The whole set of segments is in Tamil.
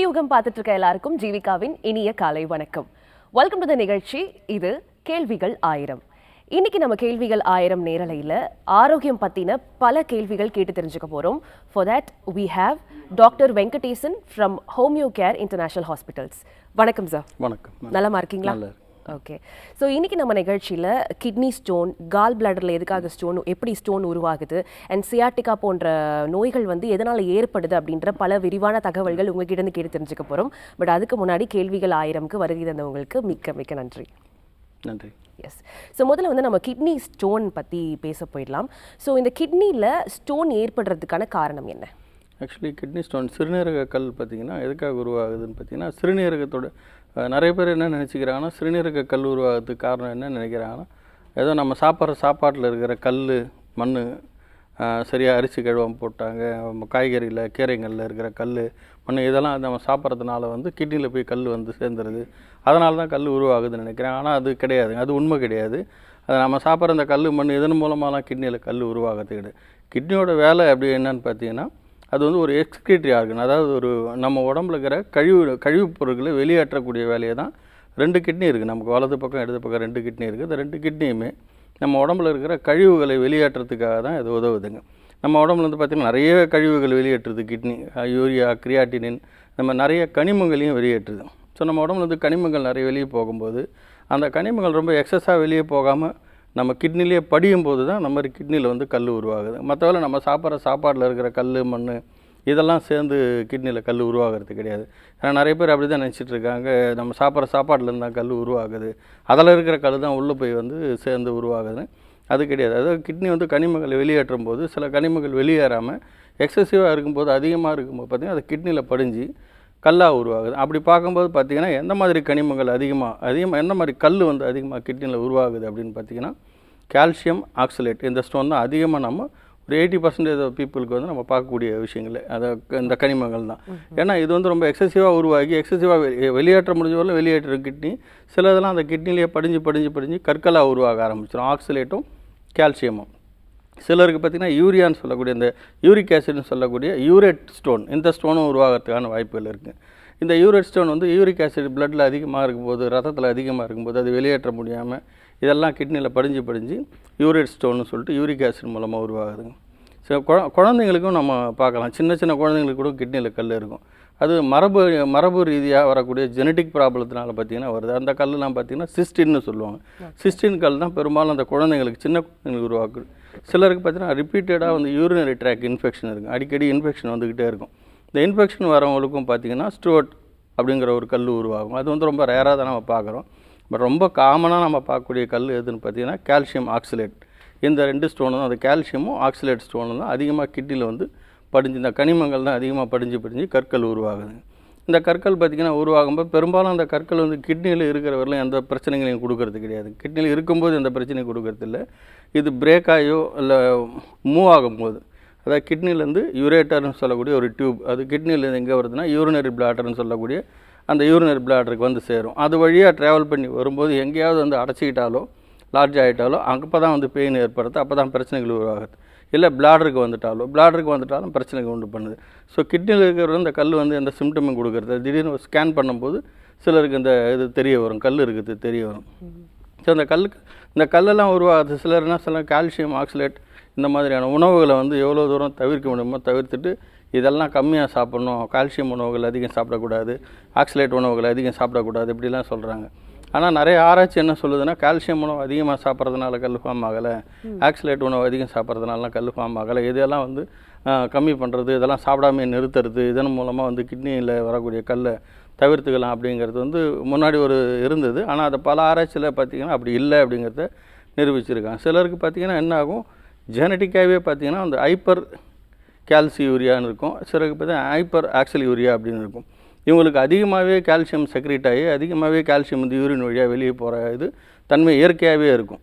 யுகம் பார்த்துட்டு இருக்க எல்லாருக்கும் ஜீவிகாவின் இனிய காலை வணக்கம். வெல்கம் டு தி நிகழ்ச்சி. இது கேள்விகள் 1000. இன்னைக்கு நம்ம கேள்விகள் 1000 நேரலையில் ஆரோக்கியம் பத்தின பல கேள்விகள் கேட்டு தெரிஞ்சுக்க போறோம். For that we have doctor Venkatesan from homeo care international hospitals. வணக்கம் சார். வணக்கம். நலமா இருக்கீங்களா? ஓகே. ஸோ இன்றைக்கி நம்ம நிகழ்ச்சியில் கிட்னி ஸ்டோன், கால் பிளாடரில் எதுக்காக ஸ்டோன், எப்படி ஸ்டோன் உருவாகுது, அண்ட் சியாட்டிகா போன்ற நோய்கள் எதனால் ஏற்படுது அப்படின்ற பல விரிவான தகவல்கள் உங்ககிட்ட கேட்டு தெரிஞ்சுக்க போகிறோம். பட் அதுக்கு முன்னாடி கேள்விகள் 1000க்கு வருகை தந்தவங்களுக்கு மிக்க மிக்க நன்றி. நன்றி. எஸ். ஸோ முதல்ல நம்ம கிட்னி ஸ்டோன் பற்றி பேச போயிடலாம். ஸோ இந்த கிட்னியில் ஸ்டோன் ஏற்படுறதுக்கான காரணம் என்ன? ஆக்சுவலி கிட்னி ஸ்டோன் சிறுநீரக கல் பார்த்திங்கன்னா எதுக்காக உருவாகுதுன்னு பார்த்தீங்கன்னா, சிறுநீரகத்தோட நிறைய பேர் என்ன நினச்சிக்கிறாங்கன்னா, சிறுநீரக கல் உருவாகிறதுக்கு காரணம் என்ன நினைக்கிறாங்கன்னா, ஏதோ நம்ம சாப்பிட்ற சாப்பாட்டில் இருக்கிற கல், மண், சரியாக அரிசி கழுவாமல் போட்டாங்க, காய்கறியில் கீரைங்களில் இருக்கிற கல், மண், இதெல்லாம் நம்ம சாப்பிட்றதுனால கிட்னியில் போய் கல் சேர்ந்துருது, அதனால தான் கல் உருவாகுதுன்னு நினைக்கிறேன். ஆனால் அது கிடையாது, அது உண்மை கிடையாது. அதை நம்ம சாப்பிட்ற அந்த கல், மண் இதன் மூலமாலாம் கிட்னியில் கல் உருவாகிறது கிடையாது. கிட்னியோட வேலை அப்படி என்னன்னு பார்த்தீங்கன்னா, அது ஒரு எக்ஸ்கிரீட்டரி ஆர்கன், அதாவது நம்ம உடம்புல இருக்கிற கழிவுப் பொருட்களை வெளியேற்றக்கூடிய வேலையை தான். 2 கிட்னி இருக்குது நமக்கு, வலது பக்கம் இடது பக்கம் 2 கிட்னி இருக்குது. இந்த 2 கிட்னியுமே நம்ம உடம்புல இருக்கிற கழிவுகளை வெளியேற்றத்துக்காக தான் இது உதவுதுங்க. நம்ம உடம்புல பார்த்திங்கன்னா நிறைய கழிவுகள் வெளியேற்றுது கிட்னி. யூரியா, கிரியாட்டினின், நம்ம நிறைய கனிமங்களையும் வெளியேற்றுது. ஸோ நம்ம உடம்புல கனிமங்கள் நிறைய வெளியே போகும்போது, அந்த கனிமங்கள் ரொம்ப எக்ஸஸாக வெளியே போகாமல் நம்ம கிட்னிலேயே படியும் போது தான் நம்ம மாதிரி கிட்னியில் கல் உருவாகுது. மற்றவரை நம்ம சாப்பிட்ற சாப்பாட்டில் இருக்கிற கல், மண் இதெல்லாம் சேர்ந்து கிட்னியில் கல் உருவாகிறது கிடையாது. ஏன்னா நிறைய பேர் அப்படி தான் நினச்சிட்டு இருக்காங்க, நம்ம சாப்பிட்ற சாப்பாட்டில் தான் கல் உருவாகுது, அதில் இருக்கிற கல் தான் உள்ளே போய் சேர்ந்து உருவாகுது. அது கிடையாது. அதாவது கிட்னி கனிமங்களை வெளியேற்றும் போது சில கனிமங்கள் வெளியேறாமல் எக்ஸசிவாக இருக்கும்போது, அதிகமாக இருக்கும்போது பார்த்திங்கன்னா அது கிட்னியில் படிஞ்சு கல்லாக உருவாகுது. அப்படி பார்க்கும்போது பார்த்திங்கன்னா எந்த மாதிரி கனிமங்கள் அதிகமாக எந்த மாதிரி கல் அதிகமாக கிட்னியில் உருவாகுது அப்படின்னு பார்த்திங்கன்னா, கால்சியம் ஆக்சலேட் இந்த ஸ்டோன் தான் அதிகமாக நம்ம ஒரு 80% பீப்புளுக்கு நம்ம பார்க்கக்கூடிய விஷயங்கள் அதை இந்த கனிமங்கள் தான். ஏன்னா இது ரொம்ப எக்ஸசிவாக உருவாகி எக்ஸசிவாக வெளியேற்ற முடிஞ்சவரை வெளியேற்ற கிட்னி சிலதெல்லாம் அந்த கிட்னிலேயே படிஞ்சு கற்களாக உருவாக ஆரம்பிச்சிடும், ஆக்சலேட்டும் கால்சியமும். சிலருக்கு பார்த்திங்கன்னா யூரியான்னு சொல்லக்கூடிய, இந்த யூரிக் ஆசிட்னு சொல்லக்கூடிய யூரேட் ஸ்டோன், இந்த ஸ்டோனும் உருவாகிறதுக்கான வாய்ப்புகள் இருக்குது. இந்த யூரேட் ஸ்டோன் யூரிக் ஆசிட் பிளட்டில் அதிகமாக இருக்கும்போது, ரத்தத்தில் அதிகமாக இருக்கும்போது அது வெளியேற்ற முடியாமல் இதெல்லாம் கிட்னியில் படிஞ்சு யூரேட் ஸ்டோன்னு சொல்லிட்டு யூரிக் ஆசிட் மூலமாக உருவாகுதுங்க. ஸோ குழந்தைங்களுக்கும் நம்ம பார்க்கலாம், சின்ன குழந்தைங்களுக்கு கூட கிட்னியில் கல் இருக்கும். அது மரபு ரீதியாக வரக்கூடிய ஜெனட்டிக் ப்ராப்ளத்தினால பார்த்திங்கன்னா வருது. அந்த கல்லாம் பார்த்திங்கன்னா சிஸ்டின்னு சொல்லுவாங்க. சிஸ்டின் கல் தான் பெரும்பாலும் அந்த குழந்தைங்களுக்கு, சின்ன குழந்தைங்களுக்கு உருவாக்குது. சிலருக்கு பார்த்திங்கன்னா ரிப்பீட்டடாக யூரினரி ட்ராக் இன்ஃபெக்ஷன் இருக்குது, அடிக்கடி இன்ஃபெக்ஷன் வந்துக்கிட்டே இருக்கும். இந்த இன்ஃபெக்ஷன் வரவங்களுக்கும் பார்த்திங்கன்னா ஸ்ட்ரோட் அப்படிங்கிற ஒரு கல் உருவாகும். அது ரொம்ப ரேராக தான் நம்ம பார்க்குறோம். பட் ரொம்ப காமனாக நம்ம பார்க்கக்கூடிய கல் எதுன்னு பார்த்திங்கன்னா கால்சியம் ஆக்சலேட். இந்த 2 ஸ்டோனு தான், அந்த கால்சியமும் ஆக்சலேட் ஸ்டோனும் தான் அதிகமாக கிட்னியில் படிஞ்சு, இந்த கனிமங்கள் தான் அதிகமாக படிஞ்சு கற்கள் உருவாகுது. இந்த கற்கள் பார்த்திங்கன்னா உருவாகும்போது பெரும்பாலும் அந்த கற்கள் கிட்னியில் இருக்கிறவரையும் எந்த பிரச்சனைகளையும் கொடுக்கறது கிடையாது. கிட்னியில் இருக்கும்போது எந்த பிரச்சனையும் கொடுக்கறது இல்லை. இது பிரேக் ஆகியோ இல்லை மூவ் ஆகும்போது, அதாவது கிட்னிலேருந்து யூரேட்டர்னு சொல்லக்கூடிய ஒரு டியூப், அது கிட்னிலேருந்து எங்கே வருதுன்னா யூரினரி பிளாடர்னு சொல்லக்கூடிய அந்த யூரினரி பிளாடருக்கு சேரும். அது வழியாக ட்ராவல் பண்ணி வரும்போது எங்கேயாவது அடைச்சிக்கிட்டாலோ லார்ஜ் ஆகிட்டாலோ அப்போ தான் பெயின் ஏற்படுது, அப்போ தான் பிரச்சனைகள் உருவாகுது. இல்லை பிளாடருக்கு வந்துட்டாலும் பிரச்சனைகள் உண்டு பண்ணுது. ஸோ கிட்னியில் இருக்கிற இந்த கல் எந்த சிம்டமும் கொடுக்குறது, திடீர்னு ஸ்கேன் பண்ணும்போது சிலருக்கு இந்த இது தெரிய வரும், கல் இருக்குது தெரிய வரும். ஸோ இந்த கல்லெல்லாம் உருவாகுது. சிலர் என்ன சொல்லலாம், கால்சியம் ஆக்சலேட் இந்த மாதிரியான உணவுகளை எவ்வளோ தூரம் தவிர்க்க முடியுமோ தவிர்த்துட்டு இதெல்லாம் கம்மியாக சாப்பிட்ணும், கால்சியம் உணவுகள் அதிகம் சாப்பிடக்கூடாது, ஆக்சலேட் உணவுகள் அதிகம் சாப்பிடக்கூடாது இப்படிலாம் சொல்கிறாங்க. ஆனால் நிறைய ஆராய்ச்சி என்ன சொல்லுதுன்னா, கால்சியம் உணவு அதிகமாக சாப்பிட்றதுனால கல் ஃபார்ம் ஆகலை, ஆக்சலேட் உணவு அதிகம் சாப்பிட்றதுனாலாம் கல் ஃபார்ம் ஆகலை, இதெல்லாம் கம்மி பண்ணுறது, இதெல்லாம் சாப்பிடாமே நிறுத்துறது, இதன் மூலமாக கிட்னியில் வரக்கூடிய கல்லை தவிர்த்துக்கலாம் அப்படிங்கிறது முன்னாடி இருந்தது. ஆனால் அதை பல ஆராய்ச்சியில் பார்த்திங்கன்னா அப்படி இல்லை அப்படிங்கிறத நிரூபிச்சிருக்காங்க. சிலருக்கு பார்த்திங்கன்னா என்ன ஆகும், ஜெனட்டிக்காகவே பார்த்திங்கன்னா அந்த ஹைப்பர் கால்சியூரியான்னு இருக்கும், சிலருக்கு பார்த்தீங்கன்னா ஹைப்பர் ஆக்சலியூரியா அப்படின்னு இருக்கும். இவங்களுக்கு அதிகமாகவே கால்சியம் செக்ரேட் ஆகி அதிகமாகவே கால்சியம் யூரின் வழியாக வெளியே போகிற இது தன்மை இயற்கையாகவே இருக்கும்.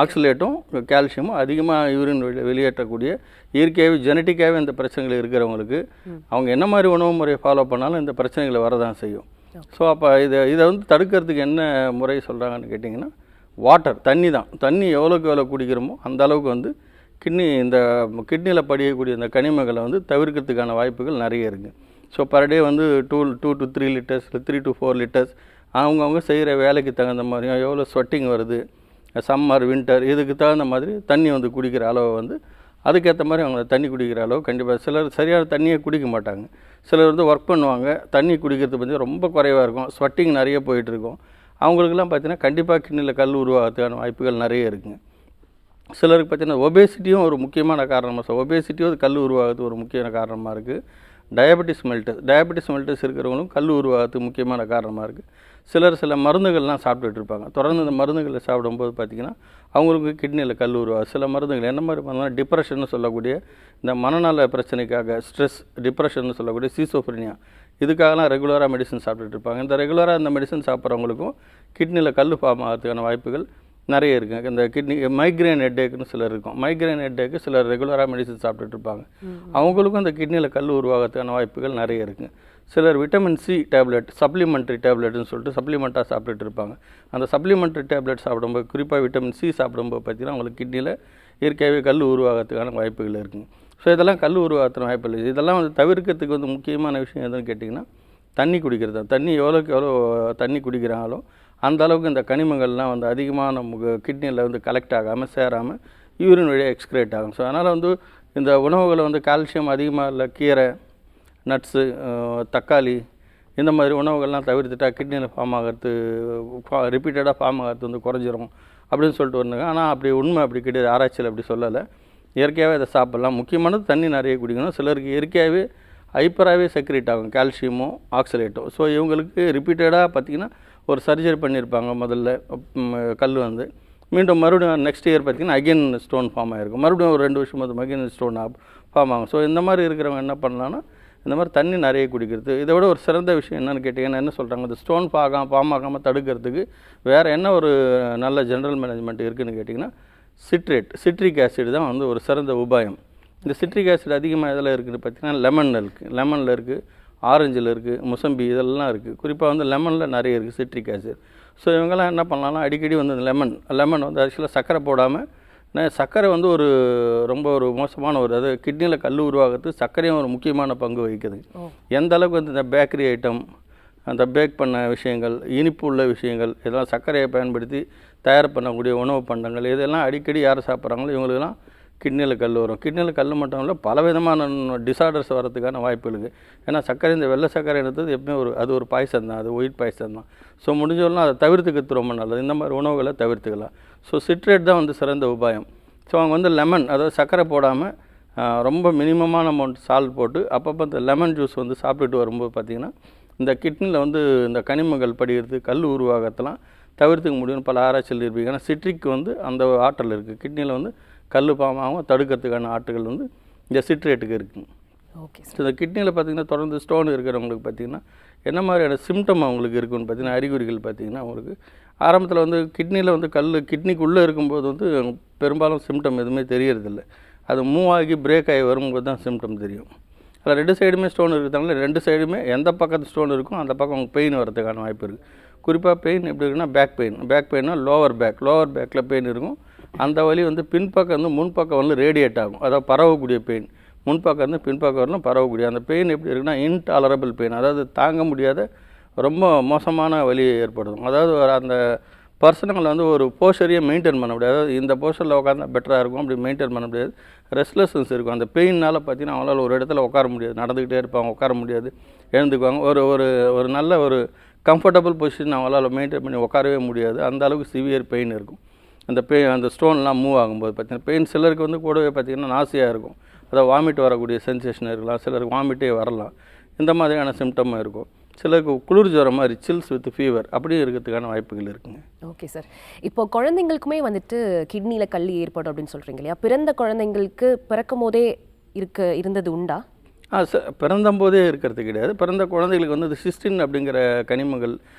ஆக்சலேட்டும் கால்சியமும் அதிகமாக யூரின் வழியாக வெளியேற்றக்கூடிய இயற்கையாகவே ஜெனட்டிக்காகவே இந்த பிரச்சனைகள் இருக்கிறவங்களுக்கு அவங்க என்ன மாதிரி உணவு முறையை ஃபாலோ பண்ணாலும் இந்த பிரச்சனைகளை வரதான் செய்யும். ஸோ அப்போ இதை தடுக்கிறதுக்கு என்ன முறை சொல்கிறாங்கன்னு கேட்டிங்கன்னா, வாட்டர், தண்ணி தான். தண்ணி எவ்வளோக்கு எவ்வளோ குடிக்கிறோமோ அந்த அளவுக்கு கிட்னியில் படியக்கூடிய இந்த கனிமங்களை தவிர்க்கிறதுக்கான வாய்ப்புகள் நிறைய இருக்குது. ஸோ பர் டே வந்து 2 to 3 லிட்டர்ஸ் 3 to 4 லிட்டர்ஸ் அவங்கவுங்க செய்கிற வேலைக்கு தகுந்த மாதிரியும் எவ்வளோ ஸ்வெட்டிங் வருது சம்மர் வின்டர் இதுக்கு தகுந்த மாதிரி தண்ணி வந்து குடிக்கிற அளவை வந்து அதுக்கேற்ற மாதிரி அவங்க தண்ணி குடிக்கிற அளவு கண்டிப்பாக சிலர் சரியான தண்ணியை குடிக்க மாட்டாங்க. சிலர் வந்து ஒர்க் பண்ணுவாங்க, தண்ணி குடிக்கிறது பற்றி ரொம்ப குறைவாக இருக்கும், ஸ்வெட்டிங் நிறைய போயிட்டுருக்கும். அவங்களுக்குலாம் பார்த்தீங்கன்னா கண்டிப்பாக கிட்னியில் கல் உருவாகிறதுக்கான வாய்ப்புகள் நிறைய இருக்குங்க. சிலருக்கு பார்த்தீங்கன்னா ஒபேசிட்டியும் ஒரு முக்கியமான காரணமாக ஒபேசிட்டியும் கல் உருவாகிறதுக்கு ஒரு முக்கியமான காரணமாக இருக்குது. டயபெட்டிஸ் மெல்டஸ் இருக்கிறவங்களும் கல் உருவாகிறதுக்கு முக்கியமான காரணமாக இருக்குது. சில மருந்துகள்லாம் சாப்பிட்டுட்டு இருப்பாங்க. தொடர்ந்து இந்த மருந்துகளை சாப்பிடும்போது பார்த்திங்கன்னா அவங்களுக்கு கிட்னியில் கல் உருவாகும். சில மருந்துகள் என்ன மாதிரி பண்ணால் டிப்ரெஷன் சொல்லக்கூடிய இந்த மனநல பிரச்சனைக்காக ஸ்ட்ரெஸ் டிப்ரெஷன் சொல்லக்கூடிய சீசோஃப்ரினியா இதுக்காகலாம் ரெகுலராக மெடிசன் சாப்பிட்டுட்டு இருப்பாங்க. இந்த ரெகுலராக இந்த மெடிசன் சாப்பிட்றவங்களுக்கும் கிட்னியில் கல் ஃபார்ம் ஆகிறதுக்கான வாய்ப்புகள் நிறைய இருக்குது. இந்த கிட்னி மைக்ரேன் ஹெட்டேக்குன்னு சிலர் இருக்கும். மைக்ரேன் ஹெட்டேக்கு சிலர் ரெகுலராக மெடிசன் சாப்பிட்டுட்டு இருப்பாங்க. அவங்களுக்கும் இந்த கிட்னியில் கல் உருவாகிறதுக்கான வாய்ப்புகள் நிறைய இருக்குது. சிலர் விட்டமின் சி டேப்லெட் சப்ளிமெண்ட்ரி டேப்லெட்னு சொல்லிட்டு சப்ளிமெண்ட்டாக சாப்பிட்டுட்டு இருப்பாங்க. அந்த சப்ளிமெண்ட்ரி டேப்லெட் சாப்பிடும்போது குறிப்பாக விட்டமின் சி சாப்பிடும்போது பார்த்திங்கன்னா அவங்களுக்கு கிட்னியில் இயற்கையாகவே கல் உருவாகிறதுக்கான வாய்ப்புகள் இருக்குங்க. ஸோ இதெல்லாம் கல் உருவாகிறதுக்கான வாய்ப்பு இல்லை. இதெல்லாம் வந்து தவிர்க்கிறதுக்கு வந்து முக்கியமான விஷயம் எதுன்னு கேட்டிங்கன்னா தண்ணி குடிக்கிறது தான். தண்ணி எவ்வளோக்கு எவ்வளோ தண்ணி குடிக்கிறாங்களோ அந்த அளவுக்கு இந்த கனிமங்கள்லாம் வந்து அதிகமான கிட்னியில் வந்து கலெக்ட் ஆகாமல் சேராமல் யூரின் வழியாக எக்ஸ்கிரேட் ஆகும். ஸோ அதனால் வந்து இந்த உணவுகளை வந்து கால்சியம் அதிகமாக இல்லை கீரை நட்ஸு தக்காளி இந்த மாதிரி உணவுகள்லாம் தவிர்த்துட்டா கிட்னியில் ஃபார்ம் ஆகிறது ரிப்பீட்டடாக ஃபார்ம் ஆகிறது வந்து குறைஞ்சிரும் அப்படின்னு சொல்லிட்டு வருங்க. ஆனால் அப்படி உண்மை அப்படி கிடையாது. ஆராய்ச்சியில் அப்படி சொல்லலை. இயற்கையாகவே அதை சாப்பிட்லாம். முக்கியமானது தண்ணி நிறைய குடிக்கணும். சிலருக்கு இயற்கையாகவே ஹைப்பராகவே செக்ரேட் ஆகும் கால்சியமும் ஆக்சலேட்டும். ஸோ இவங்களுக்கு ரிப்பீட்டடாக பார்த்திங்கன்னா ஒரு சர்ஜரி பண்ணியிருப்பாங்க முதல்ல கல் வந்து மீண்டும் மறுபடியும் நெக்ஸ்ட் இயர் பார்த்திங்கன்னா அகெயின் ஸ்டோன் ஃபார்ம் ஆகிருக்கும். மறுபடியும் ஒரு 2 வருஷம் வந்து அகெயின் ஸ்டோன் ஃபார்ம் ஆகும். ஸோ இந்த மாதிரி இருக்கிறவங்க என்ன பண்ணலான்னா இந்த மாதிரி தண்ணி நிறைய குடிக்கிறது. இதை விட ஒரு சிறந்த விஷயம் என்னென்னு கேட்டிங்கன்னா என்ன சொல்கிறாங்க, இந்த ஸ்டோன் ஃபார்ம் ஆகாமல் தடுக்கிறதுக்கு வேறு என்ன ஒரு நல்ல ஜென்ரல் மேனேஜ்மெண்ட் இருக்குதுன்னு கேட்டிங்கன்னா சிட்ரிக் ஆசிட் தான் வந்து ஒரு சிறந்த உபாயம். இந்த சிட்ரிக் ஆசிட் அதிகமாக எதில் இருக்குதுன்னு பார்த்திங்கன்னா லெமனில் இருக்குது, ஆரஞ்சில் இருக்குது, முசம்பி இதெல்லாம் இருக்குது. குறிப்பாக வந்து லெமனில் நிறைய இருக்குது சிட்ரிக் ஆசிட். ஸோ இவங்கெல்லாம் என்ன பண்ணலாம்னா அடிக்கடி வந்து லெமன் வந்து ஆக்சுவலாக சர்க்கரை போடாமல் சர்க்கரை வந்து ரொம்ப ஒரு மோசமான அதாவது கிட்னியில் கல் உருவாகிறதுக்கு சர்க்கரையும் ஒரு முக்கியமான பங்கு வகிக்குது. எந்த அளவுக்கு வந்து இந்த பேக்கரி ஐட்டம் அந்த பேக் பண்ண விஷயங்கள் இனிப்பு உள்ள விஷயங்கள் இதெல்லாம் சர்க்கரையை பயன்படுத்தி தயார் பண்ணக்கூடிய உணவு பண்டங்கள் இதெல்லாம் அடிக்கடி யார் சாப்பிட்றாங்களோ இவங்களுக்கெல்லாம் கிட்னியில் கல் வரும். கிட்னியில் கல் மட்டும் இல்லை பல விதமான டிசார்டர்ஸ் வரதுக்கான வாய்ப்பு இருக்குது. ஏன்னா சர்க்கரை இந்த வெள்ளை சர்க்கரை எடுத்தது எப்பவுமே அது ஒரு பாய்சன் தான், அது ஒயிட் பாய்சன் தான். ஸோ முடிஞ்சவரெலாம் அதை தவிர்த்துக்கிறது ரொம்ப நல்லது. இந்த மாதிரி உணவுகளை தவிர்த்துக்கலாம். ஸோ சிட்ரேட் தான் வந்து சிறந்த உபாயம். ஸோ அவங்க வந்து லெமன் அதாவது சர்க்கரை போடாமல் ரொம்ப மினிமமான அமௌண்ட் சால்ட் போட்டு அப்பப்போ இந்த லெமன் ஜூஸ் வந்து சாப்பிட்டுட்டு வரும்போது பார்த்திங்கன்னா இந்த கிட்னியில் வந்து இந்த கனிமங்கள் படிக்கிறது கல் உருவாகத்தெல்லாம் தவிர்த்துக்க முடியும்னு பல ஆராய்ச்சிகள் இருப்பீங்க. ஏன்னா சிட்ரிக் வந்து அந்த ஆற்றல் இருக்குது. கிட்னியில் வந்து கல் பாமாகவும் தடுக்கிறதுக்கான ஆட்டுகள் வந்து இந்த சிட்ரேட்டுக்கு இருக்குங்க. ஓகே. ஸோ இந்த கிட்னியில் பார்த்திங்கன்னா தொடர்ந்து ஸ்டோன் இருக்கிறவங்களுக்கு பார்த்திங்கன்னா என்ன மாதிரியான சிம்டம் அவங்களுக்கு இருக்குன்னு பார்த்திங்கன்னா அறிகுறிகள் பார்த்திங்கன்னா அவங்களுக்கு ஆரம்பத்தில் வந்து கிட்னியில் வந்து கிட்னிக்குள்ளே இருக்கும்போது வந்து பெரும்பாலும் சிம்டம் எதுவுமே தெரியறதில்ல. அது மூவ் ஆகி பிரேக் ஆகி வரும்போது தான் சிம்டம் தெரியும். அதில் 2 சைடுமே ஸ்டோன் இருக்கிறதுனால 2 சைடுமே எந்த பக்கத்து ஸ்டோன் இருக்கும் அந்த பக்கம் அவங்க பெயின் வரதுக்கான வாய்ப்பு இருக்குது. குறிப்பாக பெயின் எப்படி இருக்குன்னா பேக் பெயின்னா லோவர் பேக்கில் பெயின் இருக்கும். அந்த வலி வந்து பின்பக்கம் வந்து முன்பக்கம் வந்து ரேடியேட் ஆகும். அதாவது பரவக்கூடிய பெயின் முன்பக்கம் வந்து பின்பக்கம் வரலாம் பரவக்கூடிய அந்த பெயின் எப்படி இருக்குன்னா இன்டாலரபிள் பெயின், அதாவது தாங்க முடியாத ரொம்ப மோசமான வலி ஏற்படுத்தும். அதாவது அந்த பர்சனங்களை வந்து ஒரு போஸ்டரையே மெயின்டைன் பண்ண முடியாது. அதாவது இந்த போஸ்டரில் உட்காந்தா பெட்டராக இருக்கும் அப்படி மெயின்டைன் பண்ண முடியாது. ரெஸ்ட்லெஸ்னஸ் இருக்கும். அந்த பெயினால் பார்த்தீங்கன்னா அவங்களால ஒரு இடத்துல உட்கார முடியாது, நடந்துக்கிட்டே இருப்பாங்க, உட்கார முடியாது, எழுந்துக்குவாங்க. ஒரு நல்ல ஒரு கம்ஃபர்டபுள் பொசிஷன் அவங்களால மெயின்டைன் பண்ணி உட்காரவே முடியாது. அந்த அளவுக்கு சிவியர் பெயின் இருக்கும். அந்த ஸ்டோன்லாம் மூவ் ஆகும்போது பார்த்திங்கன்னா பெயின் சிலருக்கு வந்து கூடவே பார்த்திங்கன்னா நாசியாக இருக்கும். அதாவது வாமிட் வரக்கூடிய சென்சேஷன் இருக்கலாம், சிலருக்கு வாமிட்டே வரலாம். இந்த மாதிரியான சிம்டமாக இருக்கும். சிலருக்கு குளிர் ஜுரம் மாதிரி சில்ஸ் வித் ஃபீவர் அப்படியும் இருக்கிறதுக்கான வாய்ப்புகள் இருக்குங்க. Okay sir. இப்போ குழந்தைங்களுக்குமே வந்துட்டு கிட்னியில் கல் ஏற்படும் அப்படின்னு சொல்கிறீங்க இல்லையா? பிறந்த குழந்தைங்களுக்கு பிறக்கும் போதே இருந்தது உண்டா? பிறந்தம்போதே இருக்கிறது கிடையாது. பிறந்த குழந்தைகளுக்கு வந்து இந்த சிஸ்டின் அப்படிங்கிற கனிமங்கள்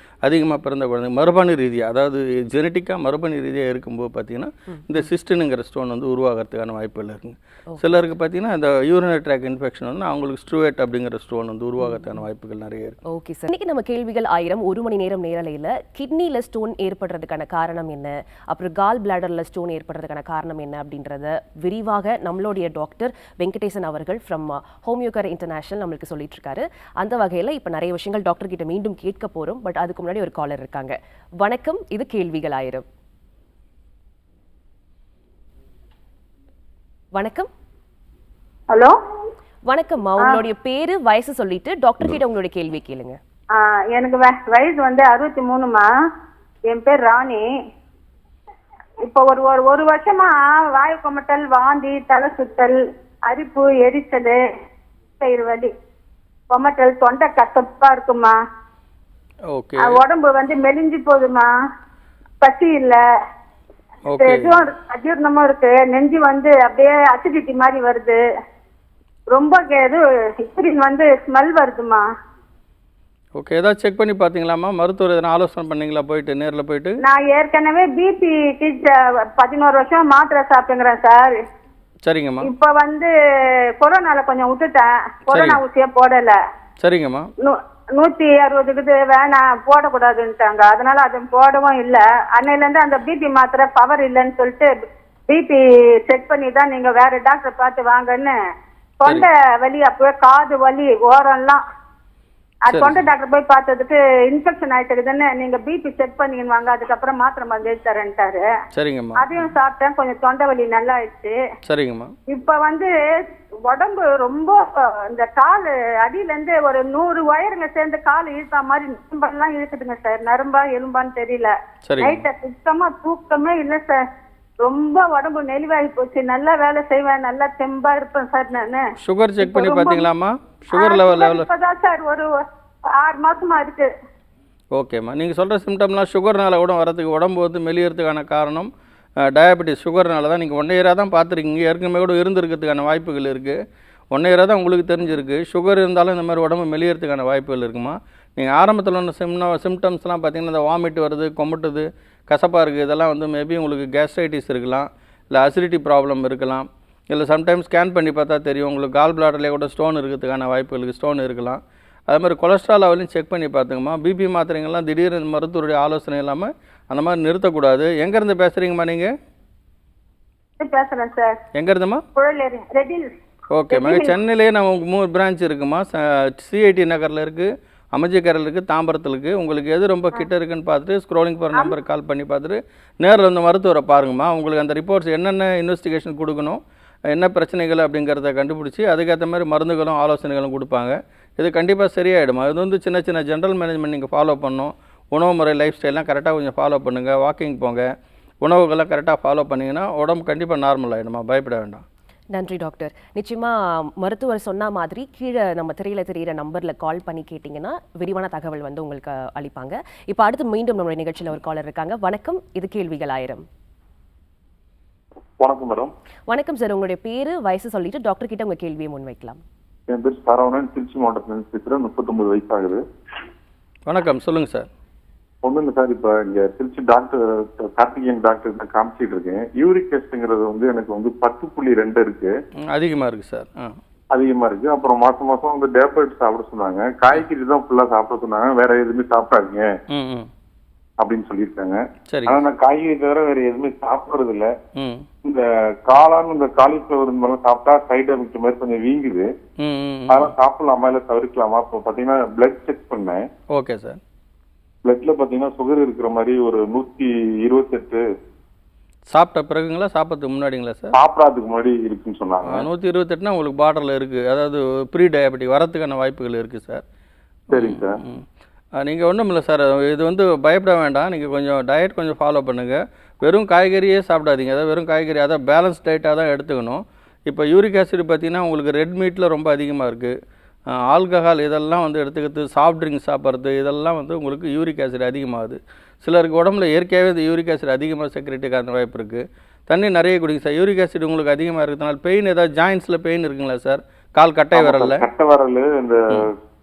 அதிகமாக பிறந்த குழந்தை மரபணு ரீதியாக அதாவது ஜெனட்டிக்காக மரபணு ரீதியாக இருக்கும்போது பார்த்திங்கன்னா இந்த சிஸ்டினுங்கிற ஸ்டோன் வந்து உருவாகிறதுக்கான வாய்ப்புகள் இருக்குங்க. சிலருக்கு பார்த்திங்கன்னா இந்த யூரினரி ட்ராக் இன்ஃபெக்ஷன் வந்து அவங்களுக்கு ஸ்ட்ரூவேட் அப்படிங்கிற ஸ்டோன் வந்து உருவாகிறதுக்கான வாய்ப்புகள் நிறைய இருக்குது. Okay sir. இன்றைக்கி நம்ம கேள்விகள் 1000 1 மணி நேரம் நேரலையில் கிட்னியில் ஸ்டோன் ஏற்படுறதுக்கான காரணம் என்ன, அப்புறம் கால் பிளாடரில் ஸ்டோன் ஏற்படுறதுக்கான காரணம் என்ன அப்படின்றத விரிவாக நம்மளுடைய டாக்டர் வெங்கடேசன் அவர்கள் ஃப்ரம் ஹோமியோ சுகர் இன்டர்நேஷனல் நம்மளுக்கு சொல்லிட்டு இருக்காரு. அந்த வகையில் இப்போ நிறைய விஷயங்கள் டாக்டர் கிட்ட மீண்டும் கேட்க போகிறோம். பட் அதுக்கு முன்னாடி ஒரு காலர் இருக்காங்க. வணக்கம், இது கேள்விகள் ஆயிரம். வணக்கம். ஹலோ, வணக்கம்மா, உங்களுடைய பேரு வயசு சொல்லிட்டு டாக்டர் கிட்ட உங்களுடைய கேள்வி கேளுங்க. எனக்கு வயசு வந்து 63மா. என் பேர் ராணி. இப்போ ஒரு வருஷமா வாயு கொமட்டல், வாந்தி, தலை சுத்தல், அரிப்பு, எரிச்சல், வயிறு வலி, கொமட்டல், தொண்டை கசப்பா இருக்குமா. உடம்பு வந்து மெலிஞ்சு போகுதுமா. பசி இல்ல, எதுவும் அஜீரணமும் இருக்கு. நெஞ்சு வந்து அப்படியே அசிடிட்டி மாதிரி வருது. ரொம்ப யூரின் வந்து ஸ்மெல் வருதுமா. ஓகே, ஏதாவது செக் பண்ணி பார்த்தீங்களாம்மா? மருத்துவர் எதனா ஆலோசனை பண்ணீங்களா போயிட்டு, நேரில் போயிட்டு? நான் ஏற்கனவே பிபி 11 வருஷம் மாத்திரை சாப்பிட்டுங்கிறேன் சார். சரிங்கம்மா. இப்போ வந்து கொரோனால கொஞ்சம் விட்டுட்டேன். கொரோனா ஊசியே போடல. சரிங்கம்மா. 160 வேணாம், போடக்கூடாதுன்ட்டாங்க. அதனால அது போடவும் இல்லை. அன்னையிலேருந்து அந்த பிபி மாத்திரை பவர் இல்லைன்னு சொல்லிட்டு பிபி செக் பண்ணி தான் நீங்க வேற டாக்டர் பார்த்து வாங்கன்னு. தொண்டை வலி, அப்பவே காது வலி, ஓரம்லாம். தொண்டை டாக்டர் போய் பார்த்ததுக்கு இன்ஃபெக்ஷன் ஆயிட்டுதுன்னு நீங்க பிபி செக் பண்ணின்னு வாங்க, அதுக்கப்புறம் மாத்திரை மருந்து எழுதி தரேன்ட்டாரு. சரிங்கம்மா. அதையும் சாப்பிட்டேன், கொஞ்சம் தொண்டை வலி நல்லா ஆயிடுச்சு. சரிங்கம்மா. இப்ப வந்து உடம்பு ரொம்ப இந்த கால் அடியில இருந்து ஒரு 100 வயருங்க சேர்ந்து கால் இழுத்தா மாதிரி நரம்பெல்லாம் இழுக்குதுங்க சார். நரம்பா எலும்பான்னு தெரியல. நைட்ட சுத்தமா தூக்கமே இல்லை சார். ரொம்ப உடம்பு நெளிவாகி போச்சு. நல்லா வேலை செய்வேன், நல்லா தெம்பா இருப்பேன் சார். நானு சுகர் செக் பண்ணி பாத்தீங்களாமா? சுகர் லெவல் இப்பதான் சார் ஒரு 6 மாசமா இருக்கு. ஓகேம்மா, நீங்க சொல்ற சிம்டம்லாம் சுகர்னால கூட வரதுக்கு, உடம்பு வந்து மெலியறதுக்கான காரணம் டயபெட்டிஸ், சுகர்னால தான். நீங்கள் 1 இயராக தான் பார்த்துருக்கீங்க. ஏற்கனவே கூட இருந்திருக்கிறதுக்கான வாய்ப்புகள் இருக்குது. 1 இயராக தான் உங்களுக்கு தெரிஞ்சிருக்கு. சுகர் இருந்தாலும் இந்த மாதிரி உடம்பு மெலியறதுக்கான வாய்ப்புகள் இருக்குமா? நீங்கள் ஆரம்பத்தில் ஒன்று சிம்டம்ஸ்லாம் பார்த்தீங்கன்னா இந்த வாமிட் வருது, கொமட்டுது, கசப்பாக இருக்குது, இதெல்லாம் வந்து மேபி உங்களுக்கு கேஸ்ட்ரைட்டிஸ் இருக்கலாம், இல்லை அசிடிட்டி ப்ராப்ளம் இருக்கலாம், இல்லை சம்டைம்ஸ் ஸ்கேன் பண்ணி பார்த்தா தெரியும் உங்களுக்கு கால் பிளாடர்லேயே கூட ஸ்டோன் இருக்கிறதுக்கான வாய்ப்புகளுக்கு ஸ்டோன் இருக்கலாம். அது மாதிரி கொலஸ்ட்ரால் லெவலையும் செக் பண்ணி பார்த்துங்கம்மா. பிபி மாத்திரைங்கள்லாம் திடீர்னு மருத்துவருடைய ஆலோசனை இல்லாமல் அந்த மாதிரி நிறுத்தக்கூடாது. எங்கேருந்து பேசுகிறீங்கம்மா நீங்கள்? பேசுகிறேன் சார். எங்கேருந்துமா? ரெட்டில். ஓகேம்மா, சென்னையிலேயே நம்ம 3 பிரான்ச் இருக்குமா. சிஐடி நகரில் இருக்குது, அமைச்சிக்கரையில் இருக்குது, தாம்பரத்தில் இருக்குது. உங்களுக்கு எது ரொம்ப கிட்ட இருக்குன்னு பார்த்துட்டு ஸ்க்ரோலிங் போகிற நம்பருக்கு கால் பண்ணி பார்த்துட்டு நேரில் வந்து மருத்துவரை பாருங்கம்மா. உங்களுக்கு அந்த ரிப்போர்ட்ஸ் என்னென்ன இன்வெஸ்டிகேஷன் கொடுக்கணும், என்ன பிரச்சனைகள் அப்படிங்கிறத கண்டுபிடிச்சி அதுக்கேற்ற மாதிரி மருந்துகளும் ஆலோசனைகளும் கொடுப்பாங்க. இது கண்டிப்பாக சரியாயிடுமா. இது வந்து சின்ன சின்ன ஜென்ரல் மேனேஜ்மெண்ட் நீங்கள் ஃபாலோ பண்ணணும். உணவு முறை, லைஃப் ஸ்டைல்லாம் கரெக்டாக கொஞ்சம் ஃபாலோ பண்ணுங்கள். வாக்கிங் போங்க, உணவுகள்லாம் கரெக்டாக ஃபாலோ பண்ணிங்கன்னா உடம்பு கண்டிப்பாக நார்மல் ஆகிடுமா. பயப்பட வேண்டாம். நன்றி டாக்டர். நிச்சயமாக மருத்துவர் சொன்ன மாதிரி கீழே நம்ம திரையில் தெரிகிற நம்பரில் கால் பண்ணி கேட்டிங்கன்னா விரிவான தகவல் வந்து உங்களுக்கு அளிப்பாங்க. இப்போ அடுத்து மீண்டும் நம்மளுடைய நிகழ்ச்சியில் ஒரு காலர் இருக்காங்க. வணக்கம், இது கேள்விகள் ஆயிரம். வணக்கம் மேடம். வணக்கம் சார், உங்களுடைய பேரு வயசு சொல்லிட்டு டாக்டர் கிட்ட உங்க கேள்வியை முன்வைக்கலாம். என் பேர் சரவணன், திருச்சி மாவட்டத்தில் பேசுகிறேன். 39 வயசு ஆகுது. வணக்கம், சொல்லுங்கள் சார். ஒன்றும் இல்லை சார், இப்போ இங்கே திருச்சி டாக்டர் கார்த்திகேயன் டாக்டர் தான் காமிச்சிட்டு இருக்கேன். யூரிக் டெஸ்ட்டுங்கிறது வந்து எனக்கு வந்து 10.2 இருக்கு. அதிகமாக இருக்குது சார். அதிகமாக இருக்குது. அப்புறம் மாதம் மாதம் வந்து டேப்லெட் சாப்பிட சொன்னாங்க. காய்கறி தான் ஃபுல்லாக சாப்பிட சொன்னாங்க, வேற எதுவுமே சாப்பிடாதீங்க அப்படின்னு சொல்லியிருக்காங்க. ஆனால் நான் காய்கறி தவிர வேற எதுவுமே சாப்பிட்றது இல்லை. இந்த காளான், இந்த காலிஃப்ளவர் இந்த மாதிரிலாம் சாப்பிட்டா சைடு எஃபெக்ட் மாதிரி கொஞ்சம் வீங்குது. அதெல்லாம் சாப்பிடலாமா இல்லை தவிர்க்கலாமா? இப்போ பார்த்தீங்கன்னா பிளட் செக் பண்ணேன். Okay sir. பிளட்ல பார்த்தீங்கன்னா சுகர் இருக்கிற மாதிரி ஒரு 128. சாப்பிட்ட பிறகுங்களா சாப்பிட்றதுக்கு முன்னாடிங்களா சார்? சாப்பிடாதுக்கு முன்னாடி இருக்குன்னு சொன்னாங்க. 128னா உங்களுக்கு பார்டரில் இருக்குது, அதாவது ப்ரீ டயபெட்டிக் வரத்துக்கான வாய்ப்புகள் இருக்குது சார். சரிங்க சார். நீங்கள் ஒன்றும் இல்லை சார், இது வந்து பயப்பட வேண்டாம். நீங்கள் கொஞ்சம் டயட் கொஞ்சம் ஃபாலோ பண்ணுங்கள். வெறும் காய்கறியே சாப்பிடாதீங்க. அதாவது வெறும் காய்கறி, அதாவது பேலன்ஸ் டயட்டாக தான் எடுத்துக்கணும். இப்போ யூரிக் ஆசிட் பார்த்தீங்கன்னா உங்களுக்கு ரெட் மீட்டில் ரொம்ப அதிகமாக இருக்குது. ஆல்கஹால் இதெல்லாம் வந்து எடுத்துக்கிறது, சாஃப்ட் ட்ரிங்க்ஸ் சாப்பிட்றது, இதெல்லாம் வந்து உங்களுக்கு யூரிக் ஆசிட் அதிகமாகுது. சிலருக்கு உடம்புல இயற்கையாகவே இந்த யூரிக் ஆசிட் அதிகமாக செக்ரெட்டுக்கான வாய்ப்பு இருக்குது. தண்ணி நிறைய குடிங்க சார். யூரிக் ஆசிட் உங்களுக்கு அதிகமாக இருக்கிறதுனால பெயின், ஏதாவது ஜாயின்ஸில் பெயின் இருக்குங்களா சார்? கால் கட்டை விரலில்? கட்டை விரல், இந்த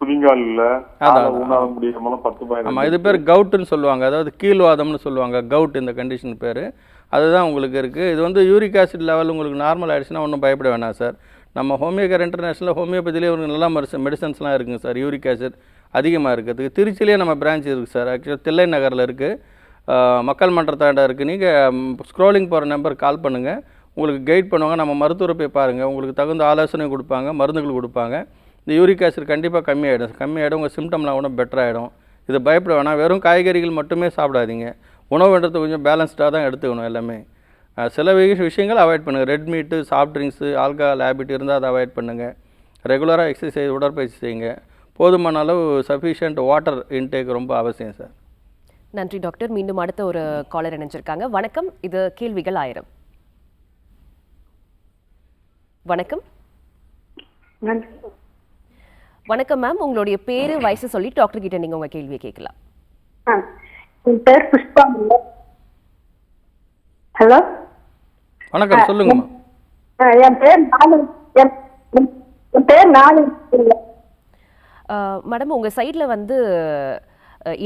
புதிங்காலில் உணர முடியாமலாம் 10. ஆமாம், இது பேர் கவுட்டுன்னு சொல்லுவாங்க. அதாவது கீழ்வாதம்னு சொல்லுவாங்க, கவுட் இந்த கண்டிஷன் பேர். அதுதான் உங்களுக்கு இருக்குது. இது வந்து யூரிக் ஆசிட் லெவல் உங்களுக்கு நார்மல் ஆகிடுச்சுன்னா ஒன்றும் பயப்பட வேணாம் சார். நம்ம ஹோமியோகேர் இன்டர்நேஷனல் ஹோமியோபதியிலே ஒரு நல்ல மெடிசன்ஸ்லாம் இருக்குங்க சார். யூரிக் ஆசிட் அதிகமாக இருக்கிறதுக்கு திருச்சிலேயே நம்ம பிரான்ச் இருக்குது சார். ஆக்சுவலாக தில்லை நகரில் இருக்குது, மக்கள் மன்றத்தாண்ட இருக்குது. நீங்கள் ஸ்க்ரோலிங் போகிற நம்பருக்கு கால் பண்ணுங்கள், உங்களுக்கு கைட் பண்ணுவாங்க. நம்ம மருத்துவரை போய் பாருங்கள், உங்களுக்கு தகுந்த ஆலோசனை கொடுப்பாங்க, மருந்துகள் கொடுப்பாங்க. இந்த யூரிக் ஆசிட் கண்டிப்பாக கம்மியாகிடும். உங்கள் சிம்டம்லாம் கூட பெட்டர் ஆகிடும். இது பயப்பட வேணாம். வெறும் காய்கறிகள் மட்டுமே சாப்பிடாதீங்க. உணவுன்றது கொஞ்சம் பேலன்ஸ்டாக தான் எடுத்துக்கணும் எல்லாமே. சில விஷயங்கள் அவாய்ட் பண்ணுங்கள். ரெட் மீட்டு, சாஃப்ட் ட்ரிங்க்ஸு, ஆல்கஹால் ஹேபிட் இருந்தால் அதை அவாய்ட் பண்ணுங்கள். ரெகுலராக எக்ஸசைஸ், உடற்பயிற்சி செய்யுங்க. போதுமான அளவு சஃபிஷியன்ட் வாட்டர் இன்டேக் ரொம்ப அவசியம் சார். நன்றி டாக்டர். மீண்டும் அடுத்த ஒரு காலர் இணைஞ்சிருக்காங்க. வணக்கம், இது கேள்விகள் 1000. வணக்கம். வணக்கம் மேம், உங்களுடைய பேரு வயசு சொல்லி டாக்டர் கிட்ட நீங்க உங்க கேள்வியை கேட்கலாம். என் பேர் புஷ்பா. ஹலோ, வணக்கம், சொல்லுங்கம்மா. என் பேர் நாலு. மேடம், உங்க சைட்ல வந்து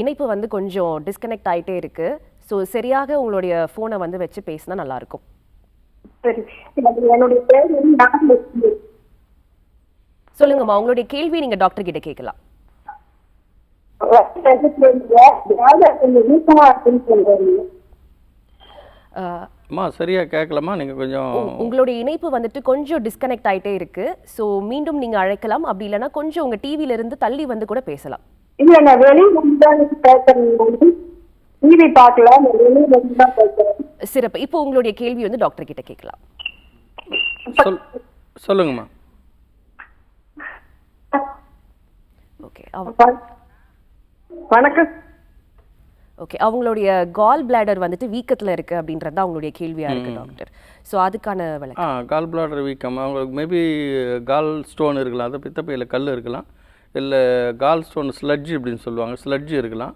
இணைப்பு வந்து கொஞ்சம் டிஸ்கனெக்ட் ஆயிட்டே இருக்கு. ஸோ சரியாக உங்களுடைய ஃபோனை வந்து வச்சு பேசினா நல்லா இருக்கும். சரி, என்னுடைய பேர் நாலு. சொல்லுங்கம்மா, உங்களுடைய கேள்வி நீங்க டாக்டர் கிட்ட கேட்கலாம். அம்மா சரியா கேட்கலாமா? நீங்கள் கொஞ்சம் உங்களுடைய இணைப்பு வந்துட்டு கொஞ்சம் டிஸ்கனெக்ட் ஆயிட்டே இருக்கு. ஸோ மீண்டும் நீங்க அழைக்கலாம். அப்படி இல்லைன்னா கொஞ்சம் உங்க டிவில இருந்து தள்ளி வந்து கூட பேசலாம். இல்ல, நான் வெளியே பேசுறேன், டிவி பார்க்கலாம். சிறப்பு. இப்போ உங்களுடைய கேள்வி வந்து டாக்டர் கிட்ட கேட்கலாம். சொல்லுங்கம்மா. ஓகே, வணக்கம். ஓகே, அவங்களுடைய கால் பிளாடர் வந்துட்டு வீக்கத்தில் இருக்குது அப்படின்றது தான் அவங்களுடைய கேள்வியாக இருக்குது டாக்டர். ஸோ அதுக்கான விளக்கம். கால் பிளாடர் வீக்கம், அவங்களுக்கு மேபி கால் ஸ்டோன் இருக்கலாம், அது பித்தப்பையில் கல் இருக்கலாம், இல்லை கால் ஸ்டோன் ஸ்லட்ஜ் அப்படின்னு சொல்லுவாங்க, ஸ்லட்ஜ் இருக்கலாம்.